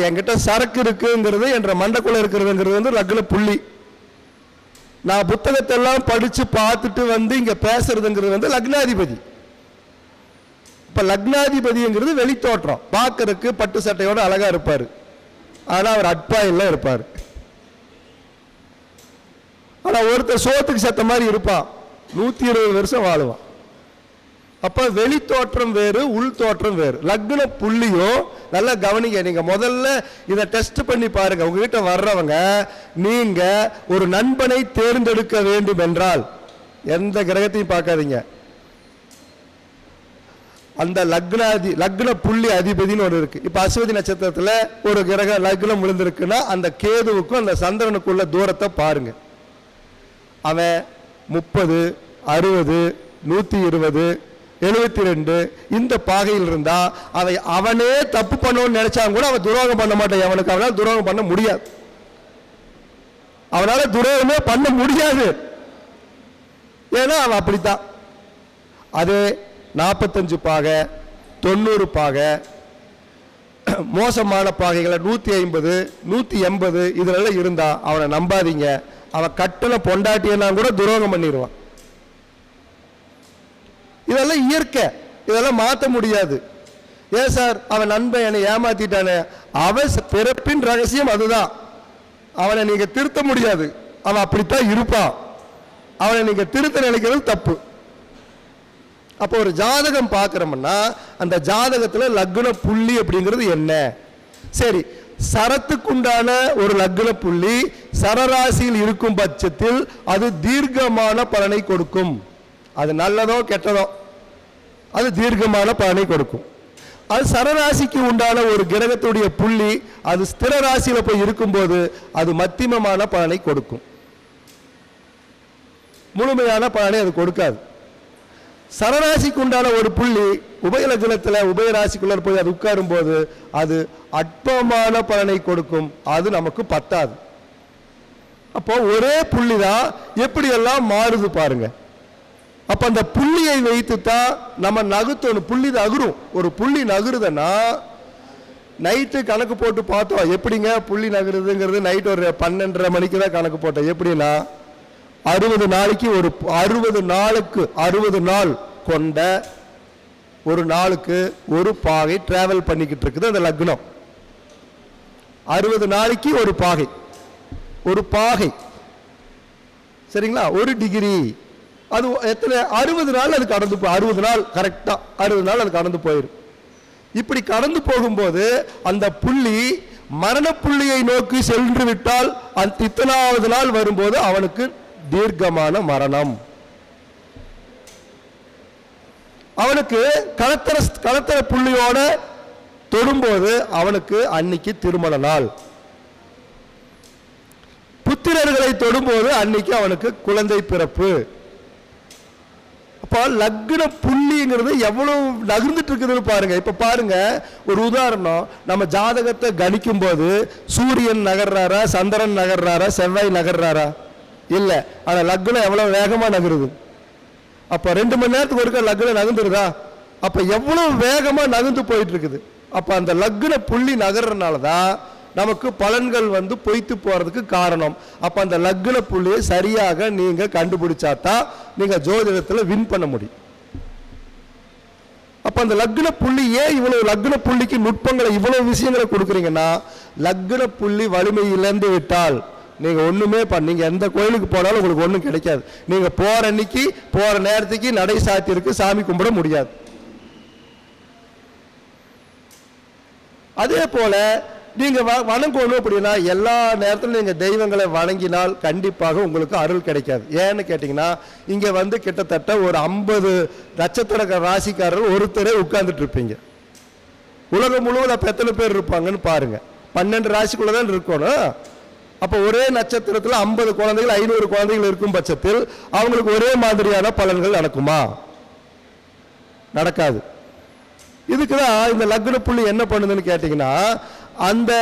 என்கிட்ட சரக்கு இருக்குங்கிறது என்ற மண்டக்குள்ள இருக்கிறதுங்கிறது வந்து லக்ன புள்ளி. நான் புத்தகத்தை எல்லாம் படிச்சு பார்த்துட்டு வந்து இங்க பேசுறதுங்கிறது வந்து லக்னாதிபதி. இப்ப லக்னாதிபதிங்கிறது வெளித்தோற்றம். பார்க்கறதுக்கு பட்டு சட்டையோட அழகா இருப்பாரு, ஆனா அவர் அட்பாயில இருப்பாரு. ஆனா ஒருத்தர் சோத்துக்கு சத்த மாதிரி இருப்பான், 120 வருஷம் வாழுவான். அப்ப வெளி தோற்றம் வேறு, உள் தோற்றம் வேறு. லக்ன புள்ளியும் நல்லா கவனிங்க. நீங்க முதல்ல இதை டெஸ்ட் பண்ணி பாருங்க. உங்ககிட்ட வர்றவங்க நீங்க ஒரு நண்பனை தேர்ந்தெடுக்க வேண்டும் என்றால் எந்த கிரகத்தையும் பார்க்காதீங்க, அந்த லக்ன புள்ளி அதிபதினு ஒரு இருக்கு. இப்ப அஸ்வதி நட்சத்திரத்துல ஒரு கிரக லக்னம் விழுந்திருக்குன்னா அந்த கேதுவுக்கும் அந்த சந்திரனுக்குள்ள தூரத்தை பாருங்க. அவன் 30, 60, 120, 72 இந்த பாகையில் இருந்தா அவனே தப்பு பண்ணணும்னு நினைச்சாங்க கூட அவன் துரோகம் பண்ண மாட்டான். அவனுக்கு அவனால துரோகம் பண்ண முடியாது, அவனால துரோகமே பண்ண முடியாது. ஏன்னா அவன் அப்படித்தான். அதே 45 பாகை, 90 பாகை, மோசமான பாகைகளை 150, 180 இதுல இருந்தா அவனை நம்பாதீங்க. அவன் கட்டளை பொண்டாட்டியெல்லாம் கூட துரோகம் பண்ணிடுவான். இதெல்லாம் இயற்கை, இதெல்லாம் மாற்ற முடியாது. ஏன் சார் அவன் நண்பன் என்னை ஏமாத்திட்டானே, அவன் பிறப்பின் ரகசியம் அதுதான். அவனை நீங்க திருத்த முடியாது, அவன் அப்படித்தான் இருப்பான். அவனை நீங்க திருத்த நினைக்கிறது தப்பு. அப்போ ஒரு ஜாதகம் பார்க்கிறோம்னா அந்த ஜாதகத்துல லக்ன புள்ளி அப்படிங்கிறது என்ன? சரி, சரத்துக்குண்டான ஒரு லக்ன புள்ளி சரராசியில் இருக்கும் பட்சத்தில் அது தீர்க்கமான பலனை கொடுக்கும். அது நல்லதோ கெட்டதோ அது தீர்க்கமான பலனை கொடுக்கும். அது சரராசிக்கு உண்டான ஒரு கிரகத்துடைய புள்ளி அது ஸ்திர ராசியில போய் இருக்கும்போது அது மத்தியமமான பலனை கொடுக்கும், முழுமையான பலனை அது கொடுக்காது. சரராசிக்கு உண்டான ஒரு புள்ளி உபயலக்னத்தில் உபயராசிக்குள்ள போய் அது உட்காரும் போது அது அற்பமான பலனை கொடுக்கும், அது நமக்கு பத்தாது. அப்போ ஒரே புள்ளி தான் எப்படி எல்லாம் மாறுது பாருங்க. அப்ப அந்த புள்ளியை வைத்து தான் நம்ம நகுத்தணும். புள்ளி நகரும், ஒரு புள்ளி நகருதுன்னா நைட்டு கணக்கு போட்டு பார்த்தோம் எப்படிங்க புள்ளி நகருதுங்கிறது. நைட் ஒரு 12:30 மணிக்கு தான் கணக்கு போட்டோம். எப்படின்னா 60 நாளைக்கு ஒரு 60 நாளுக்கு 60 நாள் கொண்ட ஒரு நாளுக்கு ஒரு பாகை டிராவல் பண்ணிக்கிட்டு இருக்குது அந்த லக்னம். 60 நாளைக்கு ஒரு பாகை, ஒரு பாகை சரிங்களா, 1 டிகிரி. அது எத்தனை 60 நாள் அது கடந்து 60 நாள் கரெக்டா 60 நாள் அது கடந்து போயிடும். இப்படி கடந்து போகும்போது அந்த புள்ளி மரண புள்ளியை நோக்கி சென்று விட்டால் அந்த இத்தனாவது நாள் வரும்போது அவனுக்கு தீர்க்கமான மரணம். அவனுக்கு களத்திர புள்ளியோட தொடும்போது அவனுக்கு அன்னைக்கு திருமண நாள். புத்திரர்களை தொடும்போது அன்னைக்கு அவனுக்கு குழந்தை பிறப்பு. அப்போ அப்போ லக்ன புள்ளிங்கிறது எவ்வளவு நகர்ந்துட்டு இருக்குதுன்னு பாருங்க. இப்ப பாருங்க, ஒரு உதாரணம், நம்ம ஜாதகத்தை கணிக்கும் போது சூரியன் நகர்றாரா, சந்திரன் நகர்றாரா, செவ்வாய் நகர்றாரா? இல்ல. ஆனா லக்னம் எவ்வளவு வேகமா நகருது. அப்ப 2 மணி நேரத்துக்கு ஒருக்க லக்னம் நகர்ந்துருதா? அப்ப எவ்வளவு வேகமா நகர்ந்து போயிட்டு இருக்குது. அப்ப அந்த லக்ன புள்ளி நகர்றதுனாலதான் நமக்கு பலன்கள் பொய்த்து போறதுக்கு காரணம். அப்ப அந்த லக்ன புள்ளியை சரியாக நீங்க கண்டுபிடிச்சாதான் நீங்க ஜோதிடத்துல வின் பண்ண முடியும். அப்ப அந்த லக்ன புள்ளி ஏன் இவ்வளவு லக்ன புள்ளிக்கு நுட்பங்களை இவ்வளவு விஷயங்களை கொடுக்குறீங்கன்னா, லக்ன புள்ளி வலிமை இழந்து விட்டால் நீங்க ஒண்ணுமே நீங்க எந்த கோயிலுக்கு போனாலும் உங்களுக்கு ஒண்ணும் கிடைக்காது. நீங்க போற அன்னைக்கு போற நேரத்துக்கு நடை சாத்தி இருக்கு, சாமி கும்பிட முடியாது. அதே போல நீங்க வணங்கணும் அப்படின்னா எல்லா நேரத்திலும் நீங்க தெய்வங்களை வணங்கினால் கண்டிப்பாக உங்களுக்கு அருள் கிடைக்காது. ஏன்னு கேட்டீங்கன்னா, இங்க கிட்டத்தட்ட ஒரு 50 நட்சத்திர ராசிக்காரர்கள் ஒருத்தரே உட்கார்ந்துட்டு இருப்பீங்க. உலகம் முழுவதும் அப்ப எத்தனை பேர் இருப்பாங்கன்னு பாருங்க. 12 ராசிக்குள்ளதான் இருக்கணும். அப்ப ஒரே நட்சத்திரத்துல 50 குழந்தைகள் 500 குழந்தைகள் இருக்கும் பட்சத்தில் அவங்களுக்கு ஒரே மாதிரியான பலன்கள் நடக்குமா? நடக்காது. இதுக்குதான் இந்த லக்ன புள்ளி என்ன பண்ணுதுன்னு கேட்டீங்கன்னா, அந்த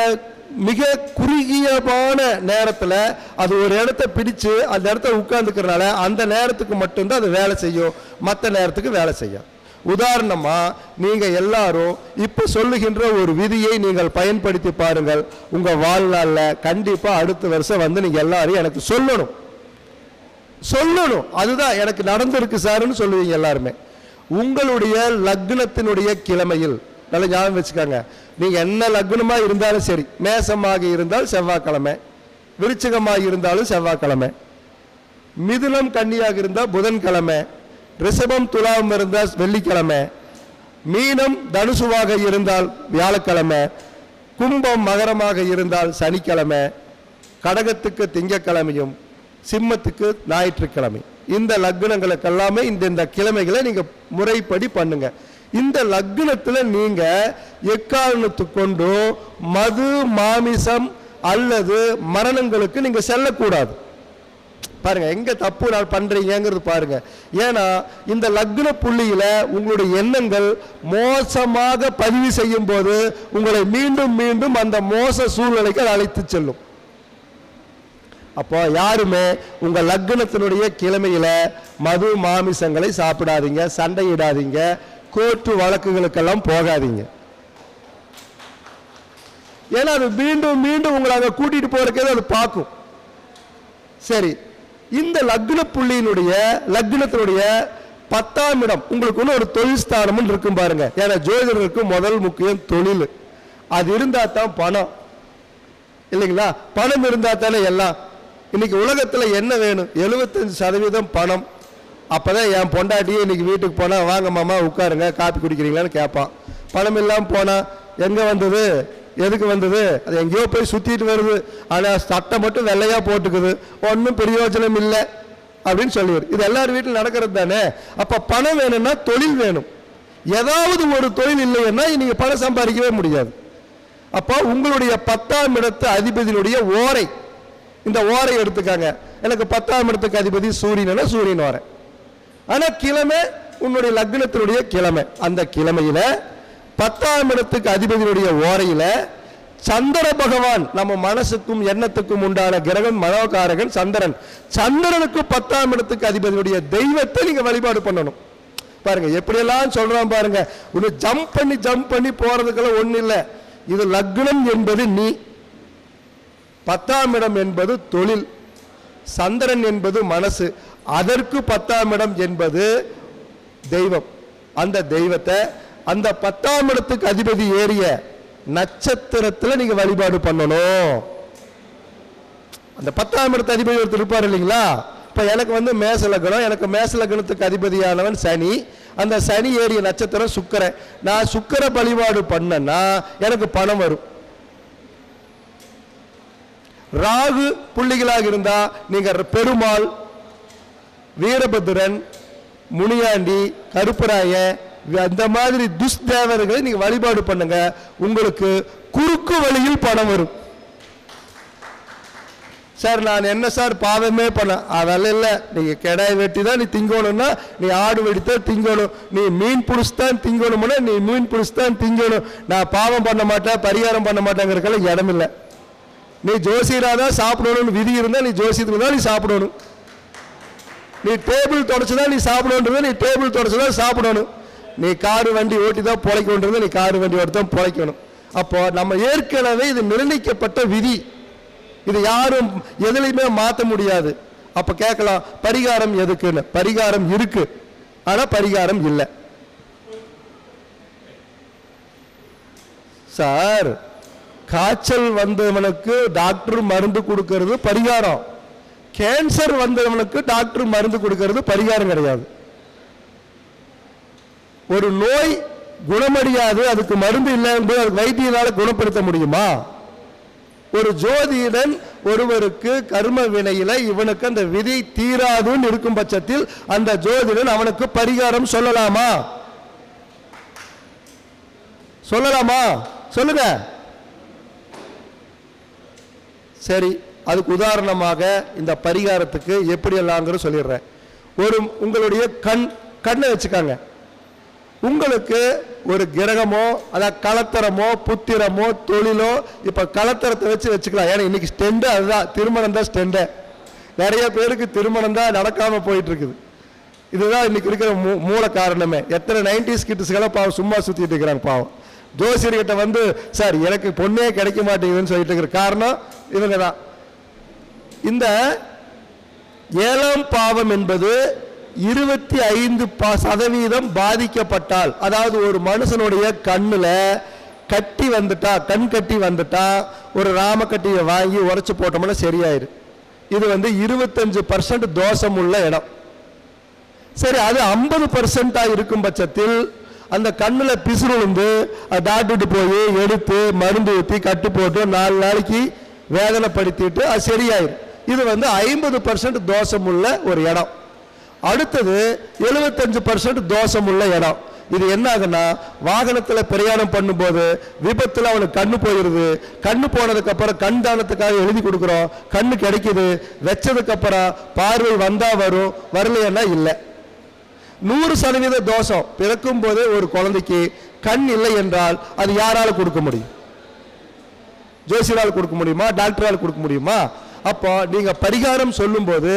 மிக குறுகியமான நேரத்துல அது ஒரு இடத்தை பிடிச்சு அந்த இடத்துல உட்கார்ந்துக்கிறதுனால அந்த நேரத்துக்கு மட்டும்தான் அது வேலை செய்யும், மற்ற நேரத்துக்கு வேலை செய்யும். உதாரணமா நீங்க எல்லாரும் இப்ப சொல்லுகின்ற ஒரு விதியை நீங்கள் பயன்படுத்தி பாருங்கள். உங்க வாழ்நாள்ல கண்டிப்பா அடுத்த வருஷம் நீங்க எல்லாரும் எனக்கு சொல்லணும். அதுதான் எனக்கு நடந்திருக்கு சார்னு சொல்லுவீங்க எல்லாருமே. உங்களுடைய லக்னத்தினுடைய கிழமையில் நல்ல ஞாபகம் வச்சுக்காங்க. நீங்க என்ன லக்னமா இருந்தாலும் சரி, மேசமாக இருந்தால் செவ்வாய்க்கிழமை, விருச்சிகமாக இருந்தாலும் செவ்வாய்க்கிழமை, மிதுனம் கன்னியாக இருந்தால் புதன்கிழமை, ரிஷபம் துலாம் இருந்தால் வெள்ளிக்கிழமை, மீனம் தனுசுவாக இருந்தால் வியாழக்கிழமை, கும்பம் மகரமாக இருந்தால் சனிக்கிழமை, கடகத்துக்கு திங்கக்கிழமையும் சிம்மத்துக்கு ஞாயிற்றுக்கிழமை. இந்த லக்னங்களுக்கெல்லாமே இந்த கிழமைகளை நீங்க முறைப்படி பண்ணுங்க. இந்த லக்னத்துல நீங்க எக்காரணத்துக்கு கொண்டு மது மாமிசம் அல்லது மரணங்களுக்கு நீங்க செல்லக்கூடாது. பாருங்க எங்க தப்பு நான் பண்றீங்கிறது பாருங்க. ஏன்னா இந்த லக்ன புள்ளியில உங்களுடைய எண்ணங்கள் மோசமாக பதிவு செய்யும் போது உங்களை மீண்டும் மீண்டும் அந்த மோச சூழ்நிலைக்கு அழைத்து செல்லும். அப்போ யாருமே உங்க லக்னத்தினுடைய கிழமையில மது மாமிசங்களை சாப்பிடாதீங்க, சண்டையிடாதீங்க, கோர்ட்டு வழக்குகளுக்கெல்லாம் போகாதீங்க. ஏன்னா அது மீண்டும் மீண்டும் உங்களை அங்க கூட்டிட்டு போறதுக்கு அது பார்க்கும். சரி, இந்த லக்ன புள்ளியினுடைய லக்னத்தினுடைய 10ஆம் இடம் உங்களுக்கு ஒரு தொழில் ஸ்தானம் இருக்கும் பாருங்க. ஏன்னா ஜோதிடருக்கு முதல் முக்கியம் தொழில். அது இருந்தா தான் பணம், இல்லைங்களா? பணம் இருந்தா தானே எல்லாம். இன்னைக்கு உலகத்துல என்ன வேணும்? 75% பணம். அப்பதான் என் பொண்டாட்டியே இன்னைக்கு வீட்டுக்கு போனா வாங்க மாமா உட்காருங்க காப்பி குடிக்கிறீங்களான்னு கேட்பான். பணம் இல்லாம போனா எங்க வந்தது, எதுக்கு வந்தது? அது எங்கேயோ போய் சுத்திட்டு வருது, ஆனா சட்டை மட்டும் வெள்ளையா போட்டுக்குது, ஒன்றும் பிரயோஜனம் இல்லை அப்படின்னு சொல்லுவார். இது எல்லாரும் வீட்டில் நடக்கிறது தானே. அப்ப பணம் வேணும்னா தொழில் வேணும். ஏதாவது ஒரு தொழில் இல்லைன்னா நீங்க பணம் சம்பாதிக்கவே முடியாது. அப்போ உங்களுடைய 10ஆம் இடத்து அதிபதியினுடைய ஓரை, இந்த ஓரை எடுத்துக்காங்க. எனக்கு 10ஆம் இடத்துக்கு அதிபதி சூரியன், சூரியன் ஓரை. ஆனா கிழமை உன்னுடைய லக்னத்தினுடைய கிழமை. அந்த கிழமையில 10ஆம் இடத்துக்கு அதிபதியினுடைய ஓரையில சந்திர பகவான், நம்ம மனசுக்கும் எண்ணத்துக்கும் உண்டான கிரகம் மனோகாரகன் சந்திரன். சந்திரனுக்கு 10ஆம் இடத்துக்கு அதிபதியுடைய தெய்வத்தை நீங்க வழிபாடு பண்ணணும். பாருங்க எப்படியெல்லாம் சொல்றான் பாருங்க. ஒரு ஜம்ப் பண்ணி போறதுக்கெல்லாம் ஒண்ணு இல்லை. இது லக்னம் என்பது நீ, 10ஆம் இடம் என்பது தொழில், சந்திரன் என்பது மனசு, அதற்கு 10ஆம் இடம் என்பது தெய்வம். அந்த தெய்வத்தை அந்த 10ஆம் இடத்துக்கு அதிபதி ஏறிய நட்சத்திரத்தில் நீங்க வழிபாடு பண்ணணும். அந்த 10ஆம் இடத்து அதிபதி ஒருத்தர் இருப்பார் இல்லைங்களா? இப்ப எனக்கு மேச லக்னம், எனக்கு மேச லக்னத்துக்கு அதிபதியானவன் சனி, அந்த சனி ஏறிய நட்சத்திரம் சுக்கிரன். நான் சுக்கிர வழிபாடு பண்ணனா எனக்கு பணம் வரும். ராகு புள்ளிகளாக இருந்தா நீங்க பெருமாள், வீரபத்ரன், முனியாண்டி, கருப்பராய, அந்த மாதிரி துஷ்தேவர்களை நீங்க வழிபாடு பண்ணுங்க. உங்களுக்கு குறுக்கு வழியில் பணம் வரும். சார் நான் என்ன சார் பாவமே பண்ண, அதெல்லாம் இல்லை. நீங்கள் கிடாய் வெட்டி தான் நீ திங்கணும்னா நீ ஆடு வெடித்தான் திங்கணும், நீ மீன் பிடிச்தான் திங்கணும்னா நீ மீன் பிடிச்தான் திங்கணும். நான் பாவம் பண்ண மாட்டேன் பரிகாரம் பண்ண மாட்டேங்கிறதுக்கெல்லாம் இடமில்லை. நீ ஜோசியராதான் சாப்பிடணும்னு விதி இருந்தால் நீ ஜோசியத்துக்கு தான் நீ சாப்பிடணும். நீ டேபிள் தொடச்சுதான் நீ சாப்பிடணுன்றது நீ டேபிள் தொடச்சுதான் சாப்பிடணும். நீ காரு வண்டி ஓட்டி தான் பிழைக்கணுன்றது நீ காரு வண்டி ஓட்டி தான் பிழைக்கணும். அப்போ நம்ம ஏற்கனவே இது நிர்ணயிக்கப்பட்ட விதி, இது யாரும் எதுலையுமே மாற்ற முடியாது. அப்ப கேட்கலாம் பரிகாரம் எதுக்குன்னு. பரிகாரம் இருக்கு, ஆனா பரிகாரம் இல்லை. சார் காய்ச்சல் வந்தவனுக்கு டாக்டர் மருந்து கொடுக்கிறது பரிகாரம், கேன்சர் வந்தவனுக்கு டாக்டர் மருந்து கொடுக்கிறது பரிகாரம் கிடையாது. ஒரு நோய் குணமடையாது, அதுக்கு மருந்து இல்லை என்பது அதுக்கு வைத்தியனால குணப்படுத்த முடியுமா? ஒரு ஜோதிடன் ஒருவருக்கு கர்ம வினையில இவனுக்கு அந்த விதி தீராதுன்னு இருக்கும் பட்சத்தில் அந்த ஜோதிடன் அவனுக்கு பரிகாரம் சொல்லலாமா? சொல்லலாமா? சொல்லுங்க. சரி, அதுக்கு உதாரணமாக இந்த பரிகாரத்துக்கு எப்படி எல்லாங்கிற சொல்லிடுறேன். ஒரு உங்களுடைய கண்ணை வச்சுக்காங்க. உங்களுக்கு ஒரு கிரகமோ அதாவது கலத்தரமோ புத்திரமோ தொழிலோ, இப்ப கலத்தரத்தை வச்சுக்கலாம். ஏன்னா இன்னைக்கு ஸ்டெண்டு அதுதான், திருமணம் தான் ஸ்டெண்டு. நிறைய பேருக்கு திருமணம் தான் நடக்காம போயிட்டு இருக்குது. இதுதான் இன்னைக்கு இருக்கிற மூல காரணமே. எத்தனை 90s கிட்ஸ்களை பாவம் சும்மா சுத்திட்டு இருக்கிறாங்க. பாவம் ஜோசியர்கிட்ட வந்து சார் எனக்கு பொண்ணே கிடைக்க மாட்டேங்குதுன்னு சொல்லிட்டு இருக்கிற காரணம் இவங்க தான். இந்த 7ஆம் பாவம் என்பது 25% பாதிக்கப்பட்டால், அதாவது ஒரு மனுஷனுடைய கண்ணுல கட்டி வந்துட்டா, கண் கட்டி வந்துட்டா, ஒரு ராமக்கட்டியை வாங்கி உரைச்சு போட்டோம்னா சரியாயிரு. இது 25% தோஷம் உள்ள இடம். சரி, அது 50% இருக்கும் பட்சத்தில் அந்த கண்ணுல பிசுறு வந்து டாக்டர்கிட்ட போய் எடுத்து மருந்து ஊற்றி கட்டு போட்டு 4 நாளைக்கு வேதனைப்படுத்திட்டு அது சரியாயிரு. இது 50% தோஷம் உள்ள ஒரு இடம். அடுத்தது 75% தோஷம் உள்ள இடம். இது என்ன ஆகுன்னா, வாகனத்தில் பிரயாணம் பண்ணும்போது விபத்துல அவனுக்கு கண்ணு போயிருது. கண்ணு போனதுக்கு அப்புறம் கண் தானத்துக்காக எழுதி கொடுக்குறோம், கண்ணு கிடைக்குது, வச்சதுக்கு அப்புறம் பார்வை வந்தா வரும், வரலைன்னா இல்லை. 100% தோஷம். பிறக்கும் போது ஒரு குழந்தைக்கு கண் இல்லை என்றால் அது யாரால கொடுக்க முடியும்? ஜோசியரால் கொடுக்க முடியுமா? டாக்டரால் கொடுக்க முடியுமா? அப்போ நீங்க பரிகாரம் சொல்லும் போது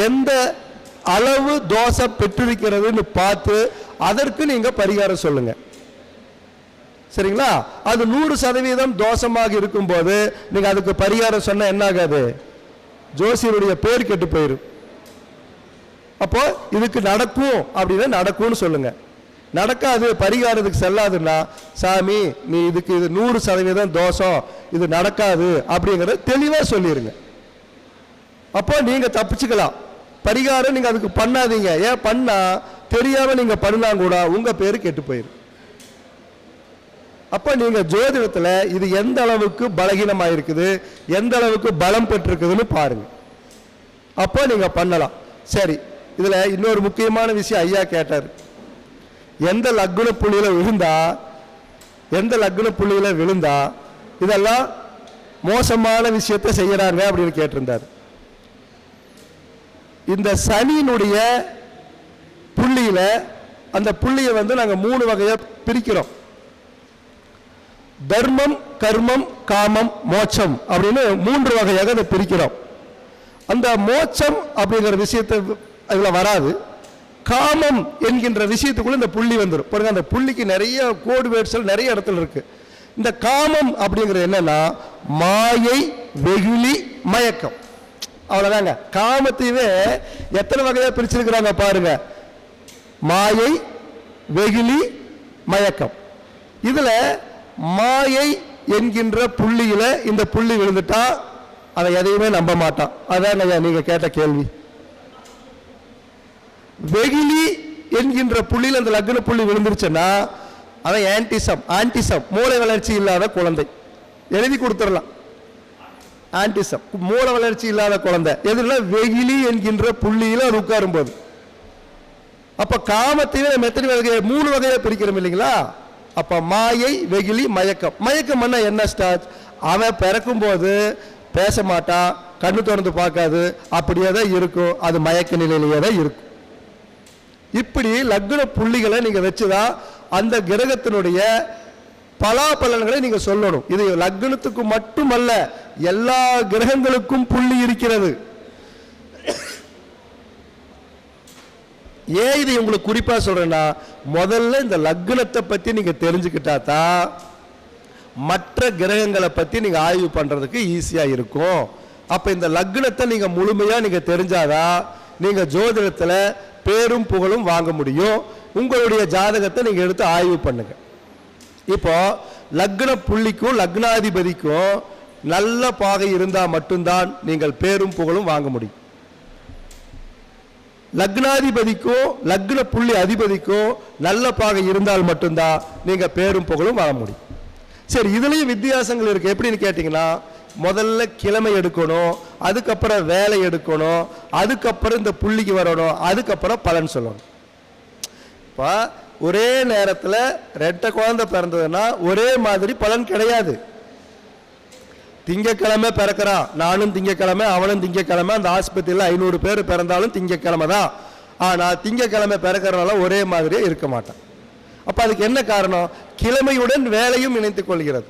எந்த அளவு தோஷம் பெற்றிருக்கிறதுன்னு பார்த்து அதற்கு நீங்க பரிகாரம் சொல்லுங்க. சரிங்களா? அது 100% தோஷமாக இருக்கும் போது நீங்க அதுக்கு பரிகாரம் சொன்ன என்ன ஆகாது? ஜோசியருடைய பேர் கெட்டு போயிடும். அப்போ இதுக்கு நடக்கும் அப்படின்னா நடக்கும்னு சொல்லுங்க. நடக்காது, பரிகாரத்துக்கு செல்லாதுன்னா சாமி நீ இதுக்கு இது 100% தோஷம், இது நடக்காது அப்படிங்கிறத தெளிவா சொல்லிருங்க. அப்போ நீங்க தப்பிச்சுக்கலாம். பரிகாரம் நீங்க அதுக்கு பண்ணாதீங்க. ஏன் பண்ணா தெரியாம நீங்க பண்ணா கூட உங்க பேரு கெட்டு போயிடும். அப்ப நீங்க ஜோதிடத்துல இது எந்த அளவுக்கு பலகீனமா இருக்குது, எந்த அளவுக்கு பலம் பெற்றிருக்குதுன்னு பாருங்க. அப்போ நீங்க பண்ணலாம். சரி, இதுல இன்னொரு முக்கியமான விஷயம் ஐயா கேட்டார். எந்த லக்ன புள்ளியில விழுந்தா இதெல்லாம் மோசமான விஷயத்தை செய்யறாங்க அப்படின்னு கேட்டிருந்தார். இந்த சனியினுடைய புள்ளியில அந்த புள்ளியை நாங்க 3 வகையா பிரிக்கிறோம். தர்மம், கர்மம், காமம், மோட்சம் அப்படின்னு 3 வகையாக அதை பிரிக்கிறோம். அந்த மோட்சம் அப்படிங்கிற விஷயத்தை அதுல வராது. காமம் என்கின்ற விஷயத்துக்குள்ள இந்த புள்ளி வந்துடும். பாருங்க, அந்த புள்ளிக்கு நிறைய கோடு வேர்ட்ஸ் நிறைய இடத்துல இருக்கு. இந்த காமம் அப்படிங்கிறது என்னன்னா மாயை, வெகுளி, மயக்கம். அவ்வளவுதாங்க. காமத்தையே எத்தனை வகையா பிரிச்சிருக்கிறாங்க பாருங்க. மாயை, வெகுளி, மயக்கம். இதுல மாயை என்கின்ற புள்ளியில இந்த புள்ளி விழுந்துட்டா அதை எதையுமே நம்ப மாட்டான். அதான் நீங்க கேட்ட கேள்வி. வெகுளி என்கின்ற புள்ளியில் அந்த லக்ன புள்ளி விழுந்துருச்சுன்னா அவன் ஆன்டிசம் மூளை வளர்ச்சி இல்லாத குழந்தை. எழுதி கொடுத்துடலாம். ஆன்டிசம் மூளை வளர்ச்சி இல்லாத குழந்தை எதுல? வெகுளி என்கின்ற புள்ளியில அது உட்காரும் போது. அப்ப காமத்தையே நம்ம எத்தனை வகையை 3 வகையா பிரிக்கிறோம் இல்லைங்களா? அப்ப மாயை, வெகுளி, மயக்கம். மயக்கம் என்ன ஸ்டார்ட்? அவன் பிறக்கும் போது பேச மாட்டான், கண்ணு திறந்து பார்க்காது, அப்படியே தான் இருக்கும், அது மயக்க நிலையிலேயே தான் இருக்கும். இப்படி லக்ன புள்ளிகளை நீங்க வச்சுதான் அந்த கிரகத்தினுடைய பலாபலன்களை நீங்க சொல்லணும். இது லக்னத்துக்கு மட்டுமல்ல, எல்லா கிரகங்களுக்கும் புள்ளி இருக்கிறது. ஏன் இது உங்களுக்கு குறிப்பா சொல்றேன்னா, முதல்ல இந்த லக்னத்தை பத்தி நீங்க தெரிஞ்சுக்கிட்டா தான் மற்ற கிரகங்களை பத்தி நீங்க ஆய்வு பண்றதுக்கு ஈஸியா இருக்கும். அப்ப இந்த லக்னத்தை நீங்க முழுமையா நீங்க தெரிஞ்சாதான் நீங்க ஜோதிடத்துல பேரும் புகழும் வாங்க முடியும். உங்களுடைய ஜாதகத்தை நீங்க எடுத்து ஆய்வு பண்ணுங்க. இப்போ லக்ன புள்ளிக்கும் லக்னாதிபதிக்கும் நல்ல பாகை இருந்தா மட்டும்தான் நீங்கள் பேரும் புகழும் வாங்க முடியும். லக்னாதிபதிக்கும் லக்ன புள்ளி அதிபதிக்கும் நல்ல பாகை இருந்தால் மட்டும்தான் நீங்க பேரும் புகழும் வாங்க முடியும். சரி, இதுலயும் வித்தியாசங்கள் இருக்கு. எப்படின்னு கேட்டீங்கன்னா, முதல்ல கிழமை எடுக்கணும், அதுக்கப்புறம் வேலை எடுக்கணும், அதுக்கப்புறம் இந்த புள்ளிக்கு வரணும், அதுக்கப்புறம் பலன் சொல்லணும். இப்போ ஒரே நேரத்தில் 2 குழந்தை பிறந்ததுன்னா ஒரே மாதிரி பலன் கிடையாது. திங்கக்கிழமை பிறக்கிறான், நானும் திங்கக்கிழமை, அவனும் திங்கக்கிழமை, அந்த ஆஸ்பத்திரியில் 500 பேர் பிறந்தாலும் திங்கக்கிழமை தான். ஆனால் திங்கக்கிழமை பிறக்கிறனால ஒரே மாதிரியே இருக்க மாட்டான். அப்போ அதுக்கு என்ன காரணம்? கிழமையுடன் வேலையும் இணைத்துக் கொள்கிறது.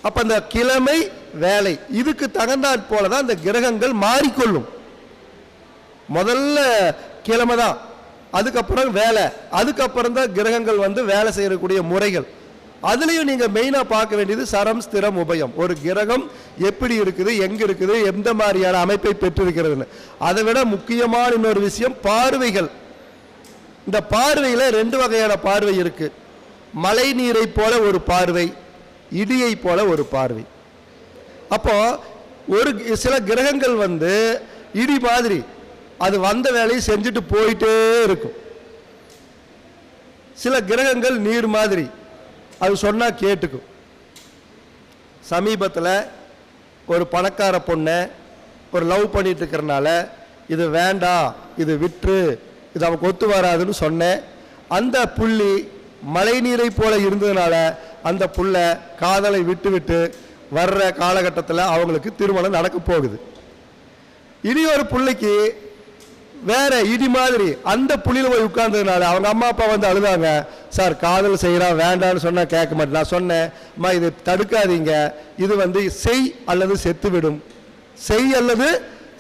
அப்ப அந்த கிழமை வேலை இதுக்கு தகுந்தாற் போலதான் இந்த கிரகங்கள் மாறிக்கொள்ளும். முதல்ல கிழமை தான், அதுக்கப்புறம் வேலை, அதுக்கப்புறம் தான் கிரகங்கள் வந்து வேலை செய்யக்கூடிய முறைகள். அதுலயும் நீங்க மெயினா பார்க்க வேண்டியது சரம் ஸ்திரம் உபயம். ஒரு கிரகம் எப்படி இருக்குது, எங்க இருக்குது, எந்த மாதிரியான அமைப்பை பெற்றிருக்கிறதுன்னு. அதை விட முக்கியமான இன்னொரு விஷயம் பார்வைகள். இந்த பார்வையில 2 வகையான பார்வை இருக்கு. மழை நீரை போல ஒரு பார்வை, இடியை போல ஒரு பார்வை. அப்போ ஒரு சில கிரகங்கள் வந்து இடி மாதிரி அது வந்த வேலையை செஞ்சுட்டு போயிட்டே இருக்கும். சில கிரகங்கள் நீர் மாதிரி அது சொன்னா கேட்டுக்கும். சமீபத்தில் ஒரு பணக்கார பொண்ணை ஒரு லவ் பண்ணிட்டு இருக்கிறனால இது வேண்டாம், இது விற்று, இது அவனுக்கு ஒத்து வராதுன்னு சொன்னேன். அந்த புள்ளி மழை நீரை போல இருந்ததுனால அந்த புள்ள காதலை விட்டு விட்டு வர்ற காலகட்டத்தில் அவங்களுக்கு திருமணம் நடக்க போகுது. இனி ஒரு புள்ளைக்கு வேற இடி மாதிரி அந்த புள்ளியில போய் உட்கார்ந்ததுனால அவங்க அம்மா அப்பா வந்து அழுதாங்க, சார் காதல் செய்யறான் வேண்டான்னு சொன்னா கேட்க மாட்டேன். நான் சொன்னேன், அம்மா இது தடுக்காதீங்க, இது வந்து செய் அல்லது செத்துவிடும், செய் அல்லது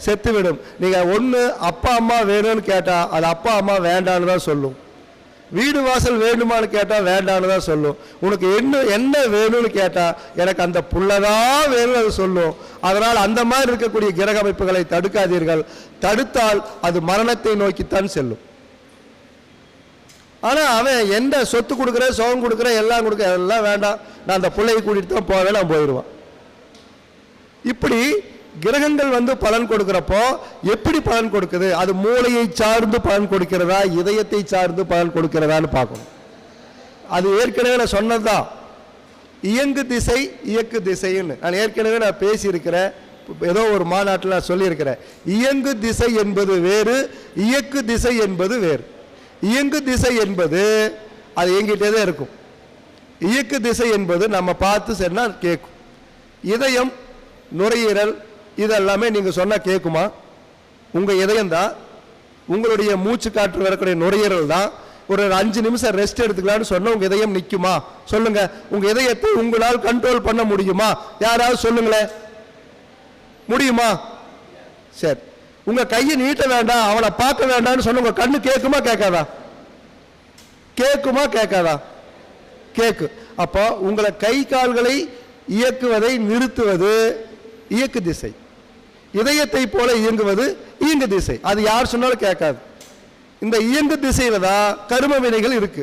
செத்துவிடும். நீங்க ஒன்று அப்பா அம்மா வேணும்னு கேட்டா அது அப்பா அம்மா வேண்டான்னு தான் சொல்லும். வீடு வாசல் வேணுமான்னு கேட்டா வேண்டான்னு தான் சொல்லும். உனக்கு என்ன வேணும்னு கேட்டா எனக்கு அந்த புள்ளதான் வேணும்னு அது சொல்லும். அதனால் அந்த மாதிரி இருக்கக்கூடிய கிரக அமைப்புகளை தடுக்காதீர்கள். தடுத்தால் அது மரணத்தை நோக்கித்தான் செல்லும். ஆனா அவன் எந்த சொத்து கொடுக்குற, சோகம் கொடுக்குற, எல்லாம் கொடுக்குற, எல்லாம் வேண்டாம், நான் அந்த பிள்ளையை கூட்டிட்டு தான் போவேன், நான் போயிடுவான். இப்படி கிரகங்கள் வந்து பலன் கொடுக்கிறப்போ எப்படி பலன் கொடுக்குது? அது மூளையை சார்ந்து பலன் கொடுக்கிறதா, இதயத்தை சார்ந்து பலன் கொடுக்கிறதான்னு பார்க்கணும். அது ஏற்கனவே நான் சொன்னதுதான், இயங்கு திசை இயக்கு திசைன்னு நான் ஏற்கனவே நான் பேசியிருக்கிறேன். ஏதோ ஒரு மாநாட்டில் நான் சொல்லியிருக்கிறேன். இயங்கு திசை என்பது வேறு, இயக்கு திசை என்பது வேறு. இயங்கு திசை என்பது அது எங்கிட்டே தான் இருக்கும். இயக்கு திசை என்பது நம்ம பார்த்து சொன்னா கேட்கும். இதயம், நுரையீரல் இதெல்லாமே நீங்க சொன்னா கேட்குமா? உங்க இதயம் தான், உங்களுடைய மூச்சு காற்று வரக்கூடிய நுரையீரல் தான். ஒரு 5 நிமிஷம் ரெஸ்ட் எடுத்துக்கலாம்னு சொன்னா உங்க இதயம் நிற்குமா? சொல்லுங்க. உங்க இதயத்தை உங்களால் கண்ட்ரோல் பண்ண முடியுமா? யாராவது சொல்லுங்களேன், முடியுமா? சரி, உங்க கையை நீட்ட வேண்டாம், அவனை பார்க்க வேண்டாம்னு சொன்ன உங்க கண்ணு கேட்குமா கேட்காதா? கேட்குமா கேட்காதா? கேக்கு. அப்போ உங்களை கை கால்களை இயக்குவதை நிறுத்துவது இயக்கு திசை. இதயத்தை போல இயங்குவது இயங்கு திசை. அது யார் சொன்னாலும் கேட்காது. இந்த இயங்கு திசையில தான் கர்ம வினைகள் இருக்கு,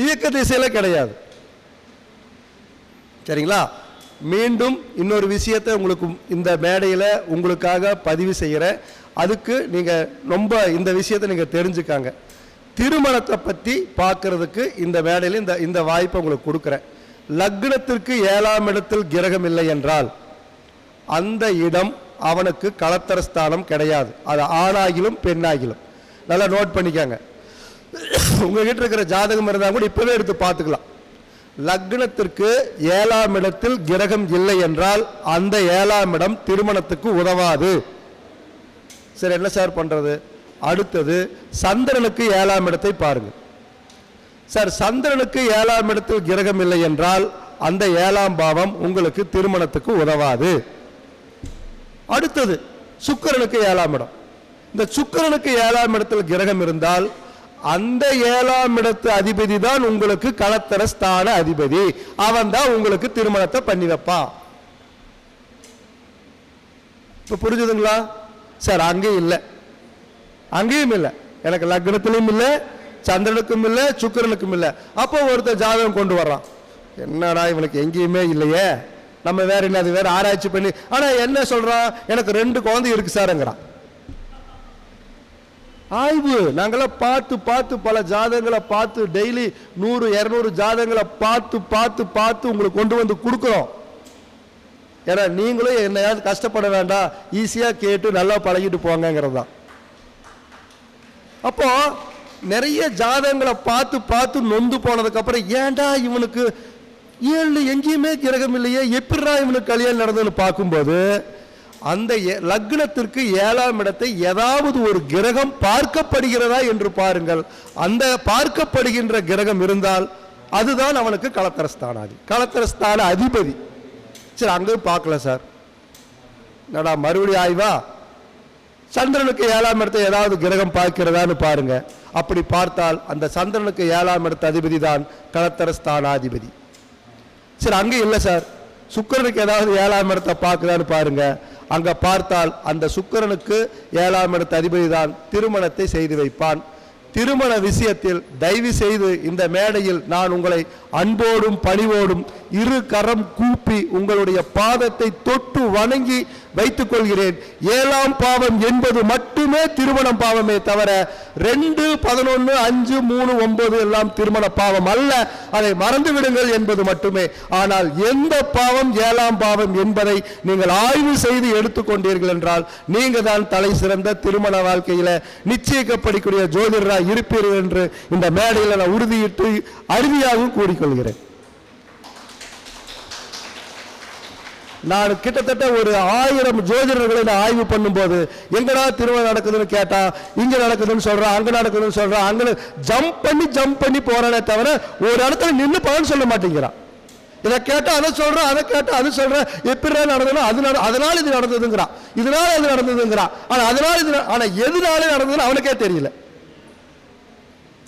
இயக்க திசையில கிடையாது. சரிங்களா? மீண்டும் இன்னொரு விஷயத்தை உங்களுக்கு இந்த மேடையில் உங்களுக்காக பதிவு செய்கிறேன். அதுக்கு நீங்க ரொம்ப இந்த விஷயத்தை நீங்க தெரிஞ்சுக்காங்க. திருமணத்தை பற்றி பார்க்கறதுக்கு இந்த மேடையில் இந்த வாய்ப்பை உங்களுக்கு கொடுக்குறேன். லக்னத்திற்கு 7ஆம் இடத்தில் கிரகம் இல்லை என்றால் அந்த இடம் அவனுக்கு களத்திர ஸ்தானம் கிடையாது. அது ஆணாகிலும் பெண்ணாகிலும். நல்லா நோட் பண்ணிக்காங்க. உங்ககிட்ட இருக்கிற ஜாதகம் இருந்தால் கூட இப்பவே எடுத்து பார்த்துக்கலாம். லக்னத்திற்கு 7ஆம் இடத்தில் கிரகம் இல்லை என்றால் அந்த 7ஆம் இடம் திருமணத்துக்கு உதவாது. சரி, என்ன சார் பண்றது? அடுத்தது சந்திரனுக்கு 7ஆம் இடத்தை பாருங்க சார். சந்திரனுக்கு 7ஆம் இடத்தில் கிரகம் இல்லை என்றால் அந்த 7ஆம் பாவம் உங்களுக்கு திருமணத்துக்கு உதவாது. அடுத்தது சுக்கிரனுக்கு 7ஆம் இடம். இந்த சுக்கிரனுக்கு 7ஆம் இடத்தில் கிரகம் இருந்தால் அந்த 7ஆம் இடத்து அதிபதி தான் உங்களுக்கு களத்திர ஸ்தான அதிபதி. அவன் தான் உங்களுக்கு திருமணத்தை பண்ணி வைப்பான். இப்ப புரிஞ்சுதுங்களா சார்? அங்கேயும் இல்லை, அங்கேயும் இல்லை, எனக்கு லக்னத்திலும் இல்லை, சந்திரனுக்கும் இல்லை, சுக்கிரனுக்கும் இல்லை. அப்போ ஒருத்தர் ஜாதகம் கொண்டு வர்றான், என்னடா இவனுக்கு எங்கேயுமே இல்லையே, நம்ம வேற என்ன அது வேற ஆராய்ச்சி பண்ணி, ஆனா என்ன சொல்றான், எனக்கு 2 குழந்தை இருக்கு சார்ங்கிறான். ஆய்வு நாங்களாம் பார்த்து பார்த்து பல ஜாதகங்களை பார்த்து டெய்லி 100-200 ஜாதகங்களை பார்த்து பார்த்து பார்த்து உங்களுக்கு கொண்டு வந்து கொடுக்குறோம். ஏன்னா நீங்களும் என்னையாவது கஷ்டப்பட வேண்டாம், ஈஸியா கேட்டு நல்லா பழகிட்டு போங்கிறது தான். அப்போ நிறைய ஜாதகங்களை பார்த்து பார்த்து நொந்து போனதுக்கு அப்புறம் ஏன்டா இவனுக்கு 7 எங்கேயுமே கிரகம் இல்லையே, எப்படிடா இவனுக்கு கல்யாணம் நடந்ததுன்னு பார்க்கும்போது அந்த லக்னத்திற்கு 7ஆம் இடத்தை ஏதாவது ஒரு கிரகம் பார்க்கப்படுகிறதா என்று பாருங்கள். அந்த பார்க்கப்படுகின்ற கிரகம் இருந்தால் அதுதான் அவனுக்கு களத்திரஸ்தான அதிபதி. சரி, அங்கேயும் பார்க்கல சார், நடா மறுபடியும் ஆய்வா, சந்திரனுக்கு 7ஆம் இடத்தை ஏதாவது கிரகம் பார்க்கிறதான்னு பாருங்க. அப்படி பார்த்தால் அந்த சந்திரனுக்கு 7ஆம் இடத்து அதிபதி தான் களத்திரஸ்தானாதிபதி. சரி, அங்கே இல்லை சார், சுக்கிரனுக்கு ஏதாவது 7ஆம் இடத்தை பார்க்குதான்னு பாருங்க. அங்க பார்த்தால் அந்த சுக்கிரனுக்கு 7ஆம் இடத்து அதிபதி தான் திருமணத்தை செய்து வைப்பான். திருமண விஷயத்தில் தயவு செய்து இந்த மேடையில் நான் உங்களை அன்போடும் பணிவோடும் 2 கரம் கூப்பி உங்களுடைய பாதத்தை தொட்டு வணங்கி வைத்துக் கொள்கிறேன். 7ஆம் பாவம் என்பது மட்டுமே திருமணம் பாவமே தவிர 2, 11, 5, 3, 9 எல்லாம் திருமண பாவம் அல்ல. அதை மறந்து விடுங்கள் என்பது மட்டுமே. ஆனால் எந்த பாவம் 7ஆம் பாவம் என்பதை நீங்கள் ஆய்வு செய்து எடுத்துக்கொண்டீர்கள் என்றால் நீங்க தான் தலை சிறந்த திருமண வாழ்க்கையில நிச்சயிக்கப்படக்கூடிய ஜோதிடராக இருப்பீர்கள் என்று இந்த மேடையில் நான் உறுதியிட்டு அறுதியாகவும் கூறிக்கொள்கிறேன். நான் கிட்டத்தட்ட ஒரு 1000 ஜோதிடர்களை நான் ஆய்வு பண்ணும்போது எங்கடா திருமணம் நடக்குதுன்னு கேட்டா இங்க நடக்குதுன்னு சொல்றான், அங்க நடக்குதுன்னு சொல்றான், அங்க ஜம்ப் பண்ணி போறானே தவிர ஒரு இடத்துல நின்று பலன் சொல்ல மாட்டேங்கிறான். இதை கேட்டா அதை சொல்றான், அதை கேட்டா அது சொல்றேன், எப்படி நடந்ததுன்னா அதனால இது நடந்ததுங்கிறான், இதனால அது நடந்ததுங்கிறான். ஆனா எதனால நடந்ததுன்னு அவனுக்கே தெரியல.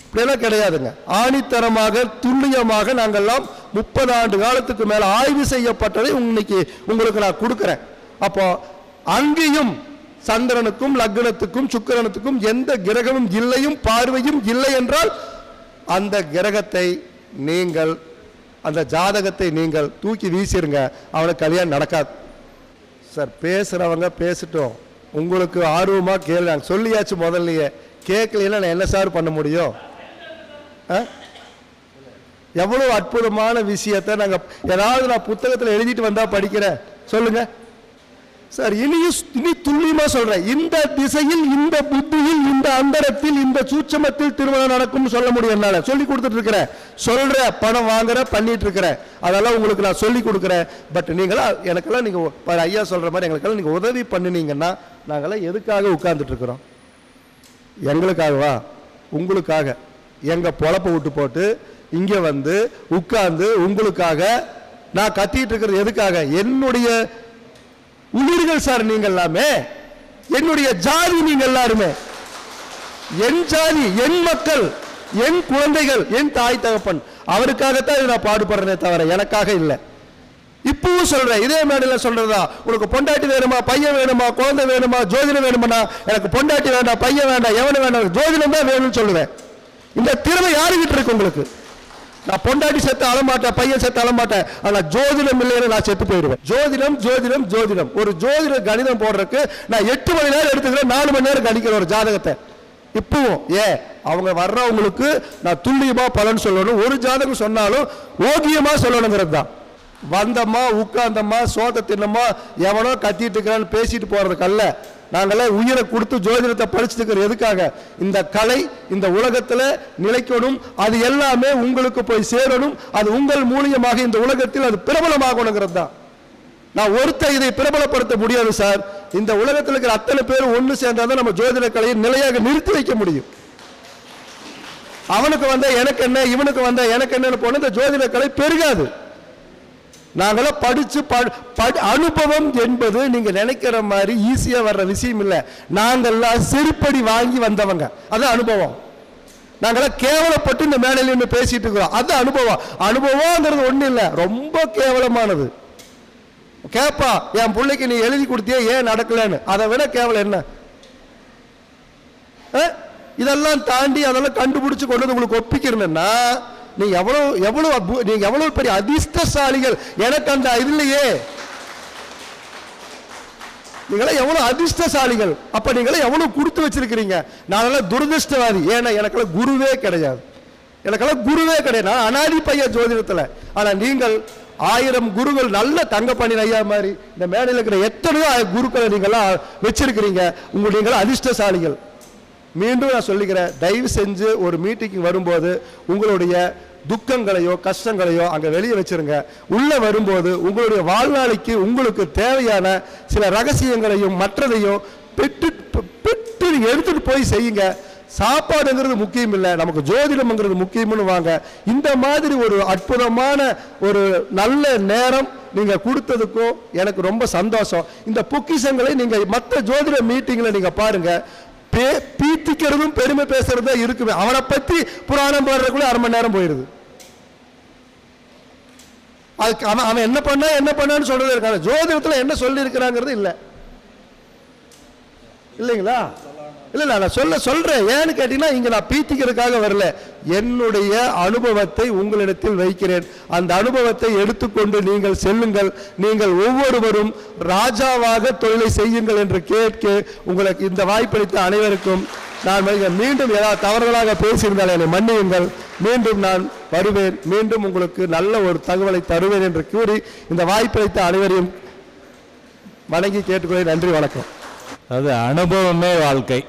இப்படியெல்லாம் கிடையாதுங்க. ஆணித்தரமாக துல்லியமாக நாங்கள்லாம் 30 ஆண்டு காலத்துக்கு மேல ஆய்வு செய்யப்பட்டதை இன்னைக்கு உங்களுக்கு நான் கொடுக்கிறேன். அப்போ அங்கேயும் சந்திரனுக்கும் லக்னத்துக்கும் சுக்கிரனுக்கும் எந்த கிரகமும் இல்லையும் பார்வையும் இல்லை என்றால் அந்த கிரகத்தை நீங்கள், அந்த ஜாதகத்தை நீங்கள் தூக்கி வீசிருங்க, அவனுக்கு கல்யாணம் நடக்காது. சார், பேசுறவங்க பேசிட்டோம், உங்களுக்கு ஆர்வமா கேள்வி சொல்லியாச்சு, முதல்லயே கேட்கலாம், நான் என்ன சார் பண்ண முடியும்? எவ்வளவு அற்புதமான விஷயத்தை நாங்க ஏதாவது நான் புத்தகத்தில் எழுதிட்டு வந்தா படிக்கிறேன் சொல்லுங்க சார். இனி துல்லியமா சொல்றேன், இந்த திசையில், இந்த புத்தியில், இந்த அந்தரத்தில், இந்த சூட்சமத்தில் திருமணம் நடக்கும் சொல்ல முடியும். என்னால சொல்லி கொடுத்துட்டு இருக்கிறேன், சொல்ற பணம் வாங்குற பண்ணிட்டு இருக்கிறேன், அதெல்லாம் உங்களுக்கு நான் சொல்லி கொடுக்குறேன். பட் நீங்களா எனக்கெல்லாம் நீங்க ஐயா சொல்ற மாதிரி எங்களுக்கெல்லாம் நீங்க உதவி பண்ணினீங்கன்னா நாங்கெல்லாம் எதுக்காக உட்கார்ந்துட்டு இருக்கிறோம்? எங்களுக்காகவா? உங்களுக்காக. எங்க பொழப்ப விட்டு போட்டு இங்க வந்து உட்கார்ந்து உங்களுக்காக நான் கத்திட்டு இருக்கிறது எதுக்காக? என்னுடைய உயிர்கள் சார் நீங்க எல்லாமே, என்னுடைய ஜாதி நீங்க எல்லாருமே, என் ஜாதி, என் மக்கள், என் குழந்தைகள், என் தாய் தகப்பன், அவருக்காகத்தான் நான் பாடுபடுறேனே தவிர எனக்காக இல்லை. இப்பவும் சொல்றேன், இதே மேடையில் சொல்றதா, உனக்கு பொண்டாட்டி வேணுமா, பையன் வேணுமா, குழந்தை வேணுமா, ஜோதிடம் வேணுமா? எனக்கு பொண்டாட்டி வேண்டாம், பையன் வேண்டாம், எவனு வேண்டாம், ஜோதிடம் தான் வேணும்னு சொல்லுவேன். இந்த திறமை யாருகிட்ட இருக்கு உங்களுக்கு? நான் பொண்டாட்டி செத்து அழமாட்டேன், பையன் செத்து அழமாட்டேன், ஆனா ஜோதிடம் இல்லைன்னு நான் செத்து போயிடுவேன். ஜோதிடம் ஜோதிடம் ஜோதிடம். ஒரு ஜோதிட கணிதம் போடுறதுக்கு நான் 8 மணி நேரம் எடுத்துக்கிறேன், 4 மணி நேரம் கணிக்கிறேன் ஒரு ஜாதகத்தை. இப்பவும் அவங்க வர்றவங்களுக்கு நான் துல்லியமா பலன் சொல்லணும், ஒரு ஜாதகம் சொன்னாலும் ஓகியமா சொல்லணுங்கிறது தான். வந்தம்மா உட்கார்ந்தம்மா சோத தின்னம்மா எவனோ கத்திட்டு இருக்கிறான்னு பேசிட்டு போறதுக்கு அல்ல. நாங்களாம் உயிரை கொடுத்து ஜோதிடத்தை படிச்சுட்டு இருக்கிற எதுக்காக? இந்த கலை இந்த உலகத்துல நிலைக்கணும், அது எல்லாமே உங்களுக்கு போய் சேரணும், அது உங்கள் மூலியமாக இந்த உலகத்தில் அது பிரபலமாகணுங்கிறது தான். நான் ஒருத்தர் இதை பிரபலப்படுத்த முடியாது சார். இந்த உலகத்தில் இருக்கிற அத்தனை பேர் ஒன்று சேர்ந்தாதான் நம்ம ஜோதிட கலையை நிலையாக நிறுத்தி வைக்க முடியும். அவனுக்கு வந்த எனக்கு என்ன, இவனுக்கு வந்த எனக்கு என்னன்னு போன இந்த ஜோதிட கலை பெருகாது. நாங்களாம் படிச்சு அனுபவம் என்பது நீங்க நினைக்கிற மாதிரி ஈஸியா வர்ற விஷயம் இல்லை. நாங்கள்லாம் செருப்படி வாங்கி வந்தவங்க, அது அனுபவம். நாங்களாம் கேவலப்பட்டு இந்த மேடையில் நின்று பேசிட்டு இருக்கிறோம், அது அனுபவம். அனுபவம்ங்கிறது ஒண்ணு இல்லை, ரொம்ப கேவலமானது. கேப்பா என் பிள்ளைக்கு நீ எழுதி கொடுத்தியே ஏன் நடக்கலன்னு, அதை விட கேவலம் என்ன? இதெல்லாம் தாண்டி அதெல்லாம் கண்டுபிடிச்சு கொண்டு உங்களுக்கு ஒப்பிக்கிறேன்னா நீ எவ்வளவு பெரிய அதிர்ஷ்டசாலிகள். எனக்கு அந்த இல்லையே, நீங்களே எவ்வளவு அதிர்ஷ்டசாலிகள். அப்ப நீங்களே எவ்வளவு கொடுத்து வச்சிருக்கிறீங்க. நானெல்லாம் துரதிருஷ்டவாதி, ஏன்னா எனக்கெல்லாம் குருவே கிடையாது. நான் அனாதி பையன் ஜோதிடத்துல. ஆனா நீங்கள் 1000 குருகள், நல்ல தங்கப்பாணி ஐயா மாதிரி இந்த மேடையில் இருக்கிற எத்தனையோ குருக்களை நீங்களாம் வச்சிருக்கிறீங்க. நீங்களா அதிர்ஷ்டசாலிகள். மீண்டும் நான் சொல்லிக்கிறேன், தயவு செஞ்சு ஒரு மீட்டிங் வரும்போது உங்களுடைய துக்கங்களையோ கஷ்டங்களையோ அங்கே வெளியே வச்சிருங்க. உள்ள வரும்போது உங்களுடைய வாழ்நாளைக்கு உங்களுக்கு தேவையான சில ரகசியங்களையும் மற்றதையும் பெற்று எடுத்துட்டு போய் செய்யுங்க. சாப்பாடுங்கிறது முக்கியம் இல்லை, நமக்கு ஜோதிடம்ங்கிறது முக்கியம்னு வாங்க. இந்த மாதிரி ஒரு அற்புதமான ஒரு நல்ல நேரம் நீங்க கொடுத்ததுக்கும் எனக்கு ரொம்ப சந்தோஷம். இந்த பொக்கிஷங்களை நீங்க மற்ற ஜோதிட மீட்டிங்ல நீங்க பாருங்க, பீத்திக்கிறதும் பெருமை பேசுறதும் இருக்குமே. அவனை பத்தி புராணம் பாடுறதுக்குள்ள 1/2 மணி நேரம் போயிருது. அதுக்கு அவன் என்ன பண்ணான்னு சொல்றது இருக்காங்க. ஜோதிடத்துல என்ன சொல்லி இருக்கிறாங்கிறது இல்லை இல்லைங்களா? இல்ல நான் சொல்றேன். ஏன்னு கேட்டீங்கன்னா இங்க நான் பீத்திக்கிறதுக்காக வரல, என்னுடைய அனுபவத்தை உங்களிடத்தில் வைக்கிறேன். அந்த அனுபவத்தை எடுத்துக்கொண்டு நீங்கள் செல்லுங்கள். நீங்கள் ஒவ்வொருவரும் ராஜாவாக தொழிலை செய்யுங்கள் என்று கேட்க உங்களுக்கு இந்த வாய்ப்பளித்த அனைவருக்கும் நான் மீண்டும் ஏதாவது தவறுதலாக பேசியிருந்தால் என்னை மன்னியுங்கள். மீண்டும் நான் வருவேன், மீண்டும் உங்களுக்கு நல்ல ஒரு தகவலை தருவேன் என்று கூறி இந்த வாய்ப்பளித்த அனைவரையும் வணங்கி கேட்டுக்கொள்ள நன்றி, வணக்கம். அது அனுபவமே வாழ்க்கை.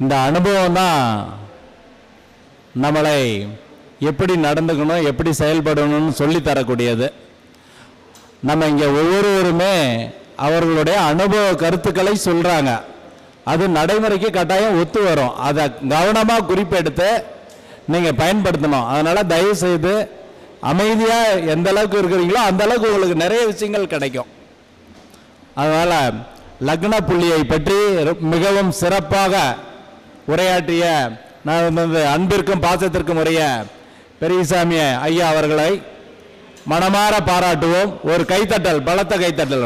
இந்த அனுபவம் தான் நம்மளை எப்படி நடந்துக்கணும், எப்படி செயல்படணும்னு சொல்லி தரக்கூடியது. நம்ம இங்கே ஒவ்வொருவருமே அவர்களுடைய அனுபவ கருத்துக்களை சொல்கிறாங்க, அது நடைமுறைக்கு கட்டாயம் ஒத்து வரும். அதை கவனமாக குறிப்பெடுத்து நீங்கள் பயன்படுத்தணும். அதனால் தயவு செய்து அமைதியாக எந்த அளவுக்கு இருக்கிறீங்களோ அந்த அளவுக்கு உங்களுக்கு நிறைய விஷயங்கள் கிடைக்கும். அதனால் லக்ன புள்ளியை பற்றி மிகவும் சிறப்பாக உரையாற்றிய நான் அன்பிற்கும் பாசத்திற்கும் உரிய பெரியசாமி ஐயா அவர்களை மனமாற பாராட்டுவோம். ஒரு கைத்தட்டல், பலத்த கைத்தட்டல்.